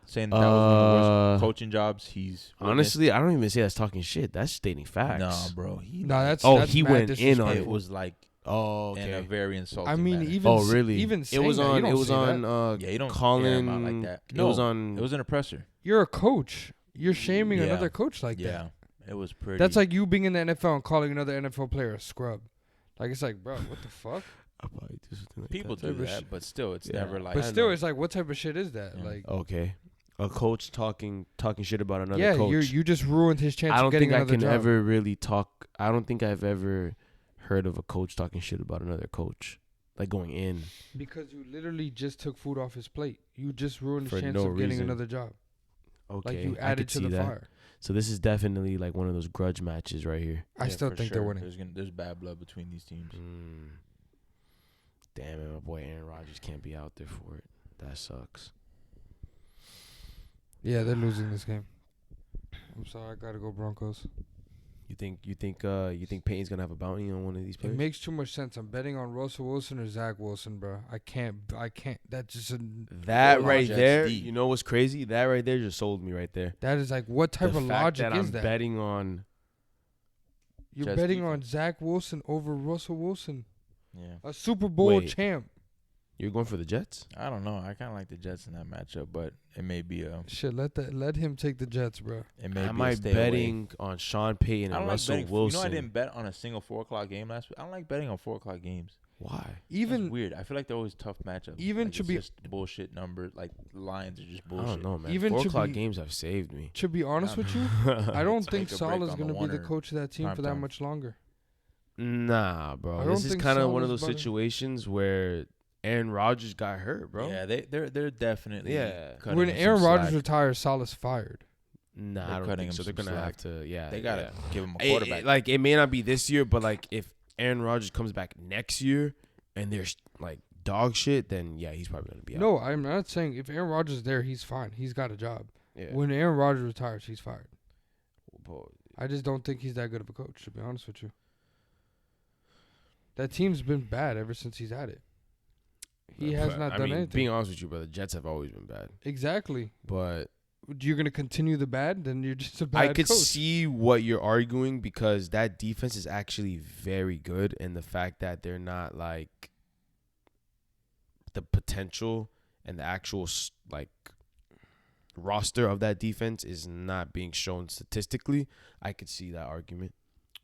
Saying that was one of the worst coaching jobs he's witnessed. Honestly, I don't even say that's talking shit. That's stating facts. Nah, bro. He No, that's Oh, that's he mad went in on disrespectful. it was like Oh, in a okay. very insulting I mean, manner. even Oh, really? even It saying was that, you on. don't It was say on. that. Yeah, you don't Colin. air him out like that. It was on. It was an oppressor. You're a coach. You're shaming Yeah. another coach like Yeah, that. it was pretty. That's like you being in the NFL and calling another NFL player a scrub. Like it's like, bro, what the fuck? I'll probably do something like people that. do type of that, shit. but still, it's Yeah. never like. But I still, know. it's like, what type of shit is that? Yeah. Like, Okay, a coach talking shit about another yeah, coach. you just ruined his chance I of don't getting think I another can job. ever really talk. I don't think I've ever heard of a coach talking shit about another coach, like going in. Because you literally just took food off his plate. You just ruined For his chance no of getting reason. another job. Okay, Like you I added could to see the that. fire. So this is definitely like one of those grudge matches right here. I Yeah, still for think sure. they're winning. There's bad blood between these teams. Damn it, my boy Aaron Rodgers can't be out there for it. That sucks. Yeah, they're losing this game. I'm sorry, I gotta go Broncos. You think Payton's gonna have a bounty on one of these It players? makes too much sense. I'm betting on Russell Wilson or Zach Wilson, bro. I can't. That's just That Well, right Jets there, deep. you know what's crazy? That right there just sold me right there. that is like, what type The of fact logic that is I'm that? betting on You're Jets betting defense. on Zach Wilson over Russell Wilson, Yeah. a Super Bowl Wait. champ. You're going for the Jets? I don't know. I kind of like the Jets in that matchup, but it may be a. Shit, let him take the Jets, bro. It may Am be a I stay betting on Sean Payton away. I and don't like Russell betting. Wilson? You know, I didn't bet on a single 4:00 game last week. I don't like betting on 4:00 games. Why? Even It's weird. I feel like they're always tough matchups. Even like to it's be- just bullshit numbers. Like the lines are just I bullshit. don't know, man. Even 4 to o'clock be- games have saved me. to be honest with you, I don't think Take a break Salah's on gonna the be the one or coach of that team for that primetime. much longer. Nah, I bro. don't This is think kind of one of Salah's those better. situations where Aaron Rodgers got hurt, bro. Yeah, they're definitely. Yeah. cutting When him some Aaron Rodgers slack. retires, Salah's fired. Nah, They're I don't cutting think so. him They're some gonna have slack. to. Yeah, They gotta yeah. give him a quarterback. Like it may not be this year, but like if Aaron Rodgers comes back next year and there's like dog shit, then yeah, he's probably gonna be out. No, I'm not saying if Aaron Rodgers is there, he's fine. He's got a job. Yeah. When Aaron Rodgers retires, he's fired. But I just don't think he's that good of a coach, to be honest with you. That team's been bad ever since he's had it. He has not done anything. Being honest with you, bro, the Jets have always been bad. Exactly. But You're going to continue the bad, then you're just a bad I could coach. see what you're arguing because that defense is actually very good, and the fact that they're not like the potential and the actual like roster of that defense is not being shown statistically. I could see that argument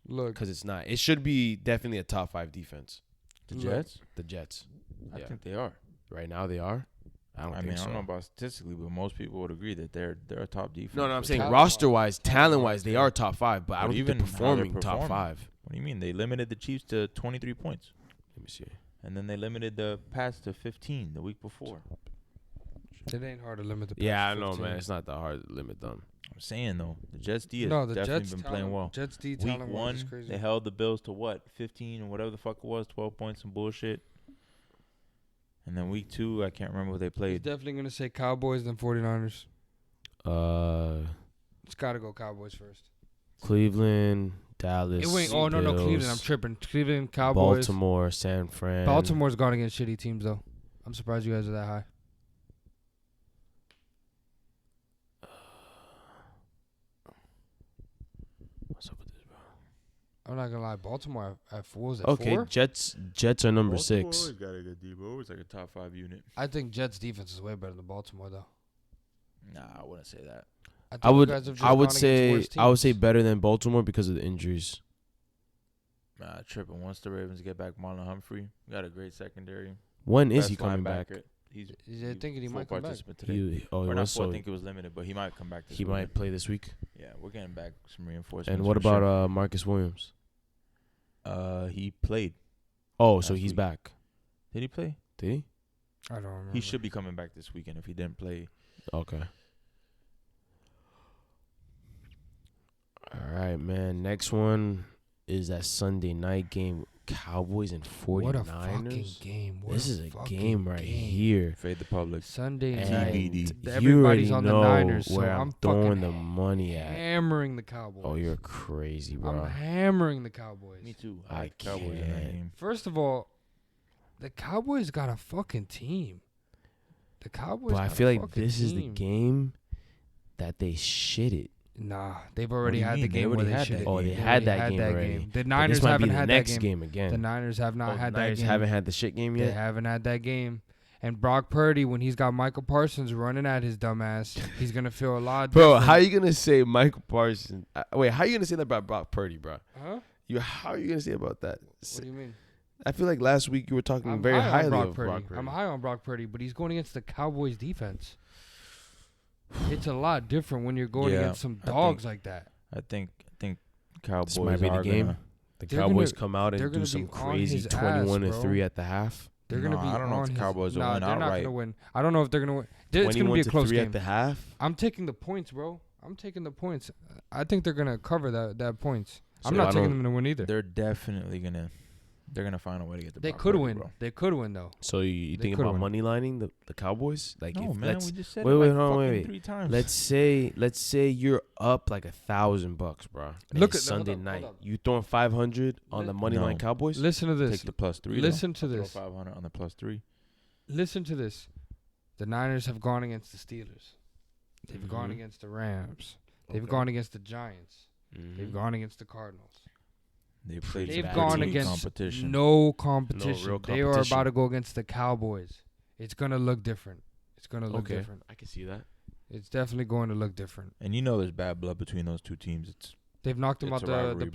Look, because it's not. It should be definitely a top 5 defense. The Look. Jets. The Jets I Yeah. think they are. right now they are. I don't I think mean, so. I don't know about statistically, but most people would agree that they're a top defense. No, I'm saying Talent-wise- roster-wise, talent-wise, they are top 5, but I But don't think even they're how they're performing top performing. 5. What do you mean? They limited the Chiefs to 23 points, Let me see. and then they limited the Pats to 15 the week before. it ain't hard to limit the Yeah, I Pats to know, 15. man. It's not that hard to limit them. I'm saying though, the Jets D has No, the definitely Jets been playing well. Jets D Week talent one, is crazy. they held the Bills to what, 15 or whatever the fuck it was, 12 points and bullshit. And then week 2, I can't remember what they He's played. definitely going to say Cowboys then 49ers. It's got to go Cowboys first. Cleveland, Dallas. no, Cleveland. I'm Bills, tripping. Cleveland, Cowboys. Baltimore, San Fran. Baltimore's gone against shitty teams, though. I'm surprised you guys are that high. What's up with this, bro? I'm not going to lie. Baltimore at 4 was at Okay, 4? Jets are number 6. Always got a good D, but always like a top 5 unit. I think Jets defense is way better than Baltimore, though. Nah, I wouldn't say that. think I you would guys have just I gone would against say worse I would say teams. better than Baltimore because of the injuries. Nah, tripping. Once the Ravens get back Marlon Humphrey, we got a great secondary. When is Best he coming back? linebacker. He's They're thinking he full might come back. participant today. He Or was not full, so I think it was limited, but he might come back this he week. might play this week. Yeah, we're getting back some reinforcements. And what for about sure. Marcus Williams? He played. Oh, so last he's week. back. Did he play? Did he? I don't remember. He should be coming back this weekend if he didn't play. Okay. All right, man. Next one is that Sunday night game, Cowboys and 49ers. What a fucking game. What This a is a fucking game right here. Fade the public. Sunday And night. TBD. you Everybody's already on the know Niners, so where I'm I'm throwing fucking the money at. hammering the Cowboys. Oh, you're crazy, bro. I'm hammering the Cowboys. Me too. I like Cowboys in that can't. game. First of all, the Cowboys got a fucking team. The Cowboys But I got feel a like fucking this is the team. game that they shitted. Nah, they've already do you had the mean? They game where already they had should. that Oh, game. they had that game already. The But Niners this might be haven't the had next that game. game again. The Niners have not Oh, had the that Niners game. haven't had the shit game They yet. haven't had that game. And Brock Purdy, when he's got Michael Parsons running at his dumb ass, he's gonna feel a lot. Bro, different. how you gonna say Michael Parsons? Wait, how you gonna say that about Brock Purdy, bro? Huh? How are you gonna say about that? What do you mean? I feel like last week you were talking I'm very high on highly Brock of Purdy. Brock Purdy. I'm high on Brock Purdy, but he's going against the Cowboys defense. It's a lot different when you're going Yeah, against some I dogs like that. I think Cowboys This might be the are game. gonna. The They're Cowboys gonna- come out they're and gonna do some be on crazy his ass, 21-3 bro. at the half. They're gonna No, be. I don't know if on the his- Cowboys will Nah, win they're not outright. gonna win. I don't know if they're gonna win. It's gonna be a close 21-3 game. at the half. I'm taking the points, bro. I'm taking the points. I think they're gonna cover that points. I'm So not I taking don't- them to win either. They're definitely gonna. They're gonna find a way to get the. They Brock could Purdy, win. bro. They could win though. So you They think could about win. money lining the Cowboys? Like No, if man, let's we just said wait, it wait, like hold on, fucking wait. 3 times. let's say you're up like $1,000, bro. And Look it's at- hold Sunday up, hold night. up. You throwing 500 on the money line No. Cowboys? Listen to this. Take the +3. Listen to Throw this. 500 on the +3. Listen to this. The Niners have gone against the Steelers. They've gone Mhm. against the Rams. They've Okay. gone against the Giants. Mhm. They've gone against the Cardinals. They've bad gone teams. against competition. no competition. real They are competition. about to go against the Cowboys. It's gonna look different. It's gonna look Okay, different. I can see that. It's definitely going to look different. And you know there's bad blood between those two teams. They've knocked them It's out a rivalry,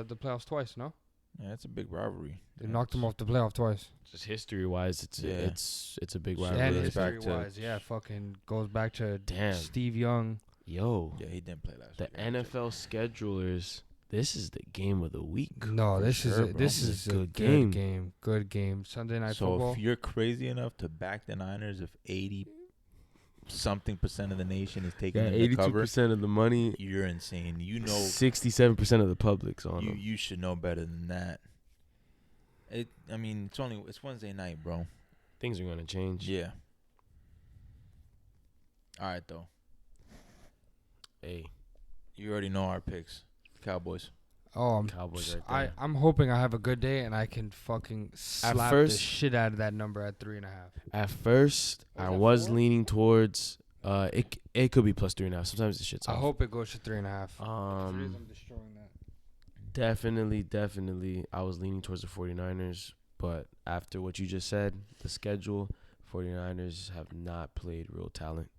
the playoffs twice. No, Yeah, it's a big rivalry. they knocked them off the playoff twice. Just history wise, it's a big Yeah, And rivalry. goes back history to- wise, yeah, fucking goes back to Damn. Steve Young. Yo, Yeah, he didn't play last the week. NFL schedulers. This is the game of the week. No, For this sure, is bro. this This is is a a good good game. Good game. Sunday night So football. if you're crazy enough to back the Niners, if 80-something% of the nation is taking Yeah, them to 82% cover, of the money. you're insane. You know, 67% of the public's on them. you should know better than that. It's Wednesday night, bro. Things are gonna change. Yeah. All right, though. Hey, You already know our picks. Cowboys. Oh, Cowboys right there. I'm hoping I have a good day and I can fucking slap the first- shit out of that number at 3.5. At first, Was I that was 4? leaning towards it could be plus 3.5. Sometimes the shit's I off. hope it goes to 3.5. Um, destroying that. definitely, I was leaning towards the 49ers. But after what you just said, the schedule, 49ers have not played real talent.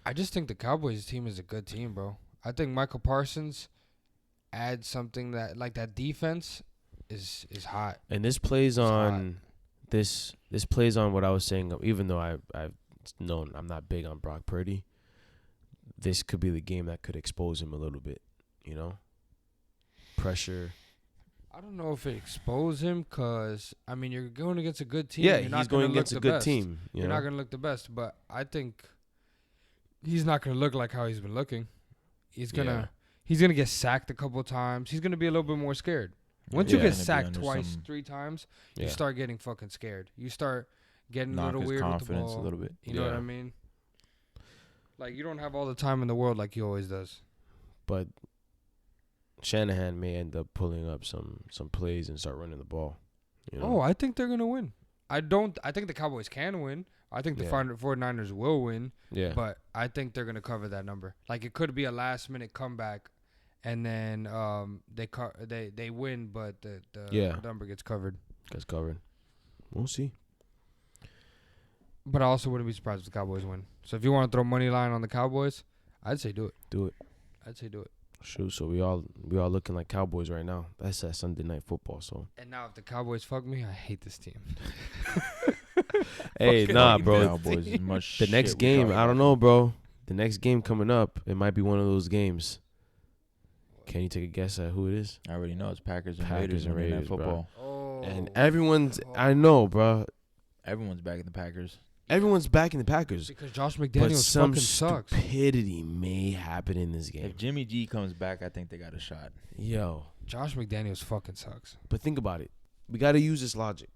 I just think the Cowboys team is a good team, bro. I think Michael Parsons adds something that defense is hot. And this plays It's on this plays on what I was saying. Even though I've known I'm not big on Brock Purdy, this could be the game that could expose him a little bit. You know, pressure. I don't know if it exposed him because, you're going against a good team. Yeah, You're not he's gonna going look against a the good best. team. You're not going to look the best, but I think he's not going to look like how he's been looking. He's going to get sacked a couple of times. He's going to be a little bit more scared. Once you Yeah. get Gonna be sacked under twice, some- 3 times, Yeah. you start getting fucking scared. You start getting a Knock little his weird with the confidence ball. a little bit. You know what Yeah. I mean? Like, you don't have all the time in the world like he always does. But Shanahan may end up pulling up some plays and start running the ball. You know? Oh, I think they're going to win. I think the Cowboys can win. I think the Yeah. 49ers will win. Yeah. But I think they're gonna cover that number. Like, it could be a last minute comeback, and then they win, but the number gets covered. Gets covered. We'll see. But I also wouldn't be surprised if the Cowboys win. So if you want to throw money line on the Cowboys, I'd say do it. Do it. I'd say do it. Shoot. So we all looking like Cowboys right now. That's that Sunday night football. So And now if the Cowboys fuck me, I hate this team. hey, Fucking nah, hate bro. this Cowboys is much The next shit we game, talking I don't about. know, bro. The next game coming up, it might be one of those games. Can you take a guess at who it is? I already know it's Packers and Packers Raiders and Monday Night Raiders, bro. football. Oh. And everyone's, I know, bro. Everyone's back in the Packers. Everyone's backing the Packers. Because Josh But McDaniels some fucking sucks. stupidity may happen in this game. If Jimmy G comes back, I think they got a shot. Yo, Josh McDaniels fucking sucks. but think about it. We got to use this logic.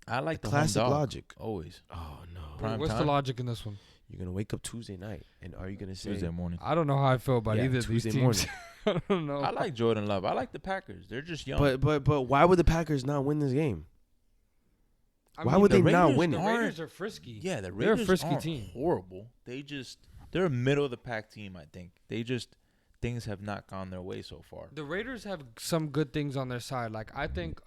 I like the Classic home dog. logic. Always. Oh, no. Prime What's the time? logic in this one? You're going to wake up Tuesday night, and are you going to say... Tuesday morning. I don't know how I feel about Yeah, either of these Tuesday teams. morning. I don't know. I like Jordan Love. I like the Packers. They're just young. But why would the Packers not win this game? I Why mean, would the they not Raiders- win The it? Raiders are frisky. yeah, the They're a Raiders frisky aren't team. horrible. They're a middle of the pack team. I think things have not gone their way so far. The Raiders have some good things on their side. Like, I think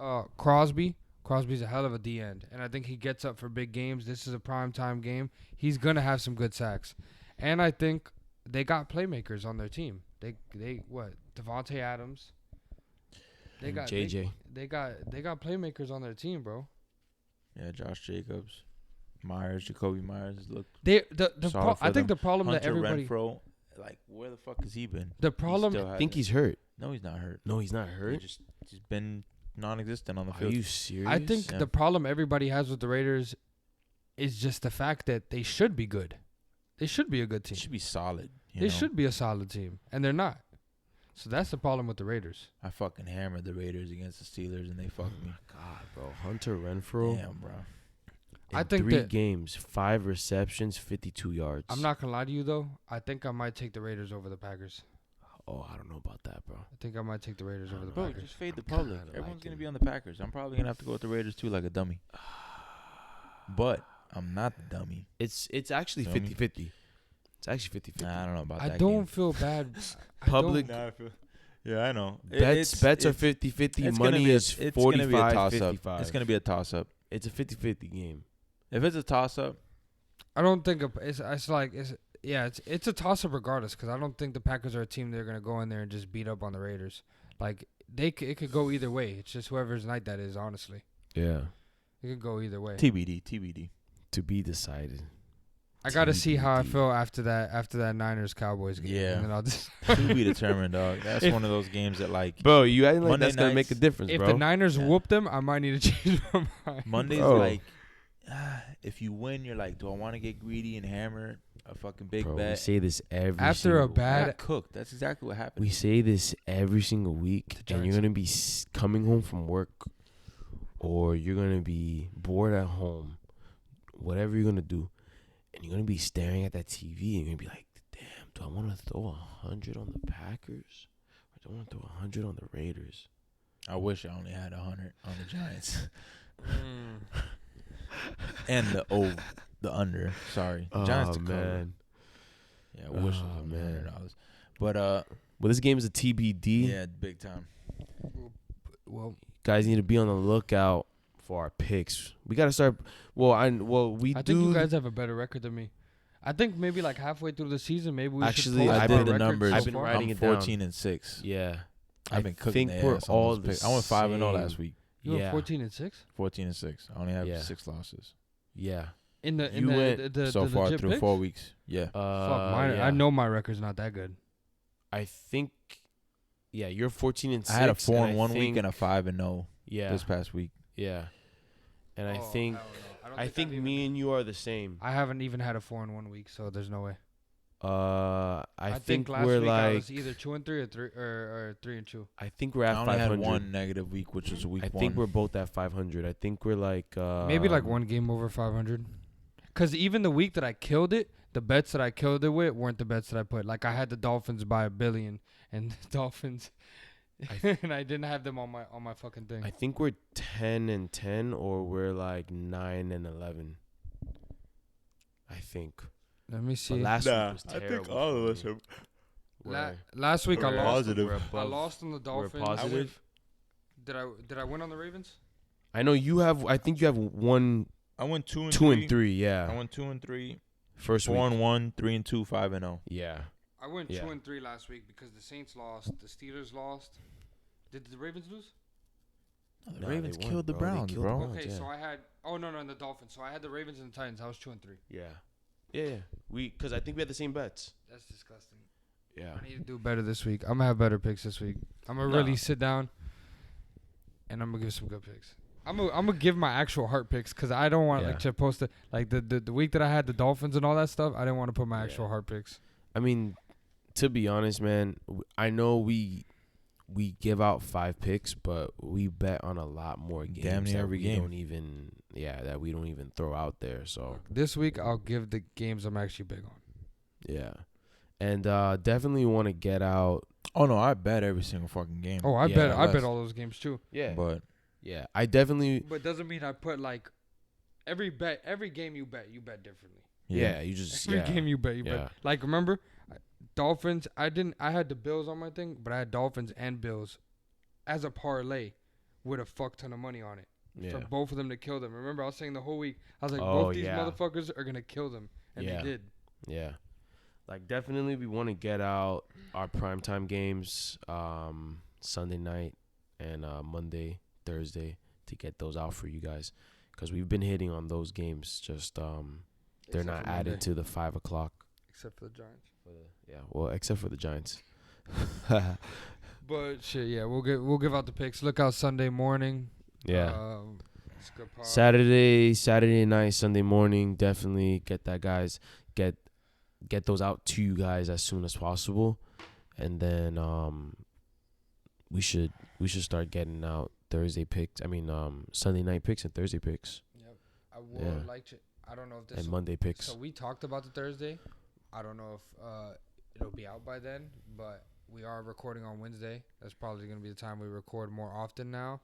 Crosby's a hell of a D end, and I think he gets up for big games. This is a primetime game. He's gonna have some good sacks, and I think they got playmakers on their team. They Devontae Adams. They And got JJ. They got playmakers on their team, bro. Yeah, Josh Jacobs, Jacoby Myers looked. I Solid for think them. the problem that Hunter everybody Renfro, like where the fuck has he been? the problem Still I think he's hurt. No, he's not hurt. No, he's not hurt. He's been non-existent on the Are field. you serious? I think Yeah. the problem everybody has with the Raiders is just the fact that they should be good. They should be a good It team. should be solid. They should be a solid team, and they're not. So that's the problem with the Raiders. I fucking hammered the Raiders against the Steelers, and they fucked me. God, bro. Hunter Renfro. Damn, bro. In I think 3 that- games, 5 receptions, 52 yards. I'm not gonna lie to you though. I think I might take the Raiders over the Packers. Oh, I don't know about that, bro. I think I might take the Raiders over the Bro, Packers. just fade the I'm public. kinda Everyone's like gonna it. be on the Packers. I'm probably gonna have to go with the Raiders too, like a dummy. But I'm not the dummy. It's actually Feel me? 50-50. It's actually 50-50. Nah, I don't know about I that. don't game. feel bad. Public- Nah, I feel Yeah, I know. Bets are 50-50. Money is 45-55. It's gonna be a toss up. It's a 50-50 game. If it's a toss up, I don't think it's a toss up regardless because I don't think the Packers are a team that are gonna go in there and just beat up on the Raiders. Like it could go either way. It's just whoever's night that is. Honestly, Yeah. it could go either way. TBD. To be decided. I gotta see how I feel after that Niners Cowboys game. Yeah. And then I'll just To be determined, dog. That's one of those games that like Bro, you acting like Monday that's gonna make a nights, difference, if bro. the Niners whoop them, I might need to change my mind. Monday's Bro. like if you win, you're like, do I want to get greedy and hammer a fucking big Bro, we bet? say this every After a single bad- I got cooked. That's exactly what happened. We say this every single week, The and you're Giants. gonna be coming home from work, or you're gonna be bored at home, whatever you're gonna do, and you're gonna be staring at that TV, and you're gonna be like, "Damn, do I want to throw 100 on the Packers, or do I want to throw 100 on the Raiders?" I wish I only had 100 on the Giants and the under. Sorry, the Giants to cover. man. Yeah, I wish it was Oh, only man. $100. But Well, this game is a TBD. yeah, big time. Well, Guys need to be on the lookout for our picks. We gotta start. We I do. think you guys have a better record than me. I think maybe like halfway through the season, maybe we Actually, should post I our did the records numbers. so I've been far. writing I'm it down. 14-6. Yeah, I've been cooking think their we're ass on all those the picks. I went 5-0 same. last week. You yeah, went 14-6 14-6. I only have Yeah. 6 losses yeah. in the You went so far legit through picks? 4 weeks. Yeah. Fuck, mine. Yeah. I know my record's not that good. I think. Yeah, you're 14-6. I had a 4 and in I 1 week think- and a 5-0 Yeah, this past week. yeah. And I Oh, think. I think me and you are the same. I haven't even had a 4 in 1 week, so there's no way. I think last we're week I like. was either 2-3 or 3-2. I think we're I at only had 500. 1 negative week, which was week I 1. think we're both at 500. I think we're like. Maybe like one game over 500. Because even the week that I killed it, the bets that I killed it with weren't the bets that I put. Like I had the Dolphins by $1 billion, and the Dolphins, and I didn't have them on my fucking thing. I think we're 10-10, or we're like 9-11. I think. Let me But see. last week was terrible. for me. We're- Last week I we're lost. positive. we're I above- lost on the Dolphins. positive. Did I win on the Ravens? I know you have. I think you have one, I went 2 and 2 and 3. Yeah, I went 2 and 3, first 4 week. and 1, 3 and 2, 5-0. Yeah, I went Yeah. 2-3 last week because the Saints lost, the Steelers lost. Did the Ravens lose? The Nah, Ravens they won, killed the bro. They Browns, killed the bro. Browns. Okay, yeah. so I had. Oh no, and the Dolphins. So I had the Ravens and the Titans. I was 2-3. Yeah, yeah. Because I think we had the same bets. That's disgusting. Yeah. I need to do better this week. I'm gonna have better picks this week. I'm gonna really Nah. sit down, and I'm gonna give some good picks. I'm gonna give my actual heart picks because I don't want Yeah. like to post it like the week that I had the Dolphins and all that stuff. I didn't want to put my Yeah. actual heart picks. I mean, to be honest, man, I know we give out 5 picks, but we bet on a lot more games. Damn near that every we game. Don't even, that we don't even throw out there. So This week I'll give the games I'm actually big on. yeah, and definitely want to get out. Oh no, I bet every single fucking game. Oh, I Yeah, bet less. all those games too. Yeah, But yeah, I definitely. But doesn't mean I put like every game you bet differently. Yeah, you just Every yeah. game you bet Yeah. Like remember, Dolphins. I had the Bills on my thing, but I had Dolphins and Bills as a parlay with a fuck ton of money on it Yeah. for both of them to kill them. Remember, I was saying the whole week, I was like, Oh, both these yeah. motherfuckers are gonna kill them, and Yeah. they did. Yeah. Like, definitely we want to get out our primetime games Sunday night and Monday, Thursday to get those out for you guys. Because we've been hitting on those games. Just they're Except not for added Monday. to the 5 o'clock. Except for the Giants. Except for the Giants. But shit, yeah, we'll give out the picks. Look out Sunday morning. Yeah. It's a good pod. Saturday night, Sunday morning. Definitely get that, guys. Get those out to you guys as soon as possible, and then we should start getting out Thursday picks. I mean Sunday night picks and Thursday picks Yep. I would like to. I don't know if this. and Monday picks. So we talked about the Thursday. I don't know if it'll be out by then, but we are recording on Wednesday. That's probably going to be the time we record more often now,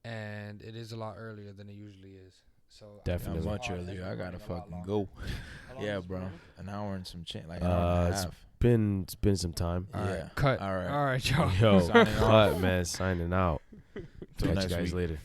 and it is a lot earlier than it usually is. So Definitely. not much earlier. I gotta fucking go. Yeah, bro. An hour and some change, like an hour and a half. been some time. All right, Yeah. cut. All right. All right, y'all. Yo, Signing off. cut, man. Signing out. Till Catch next you guys week. later.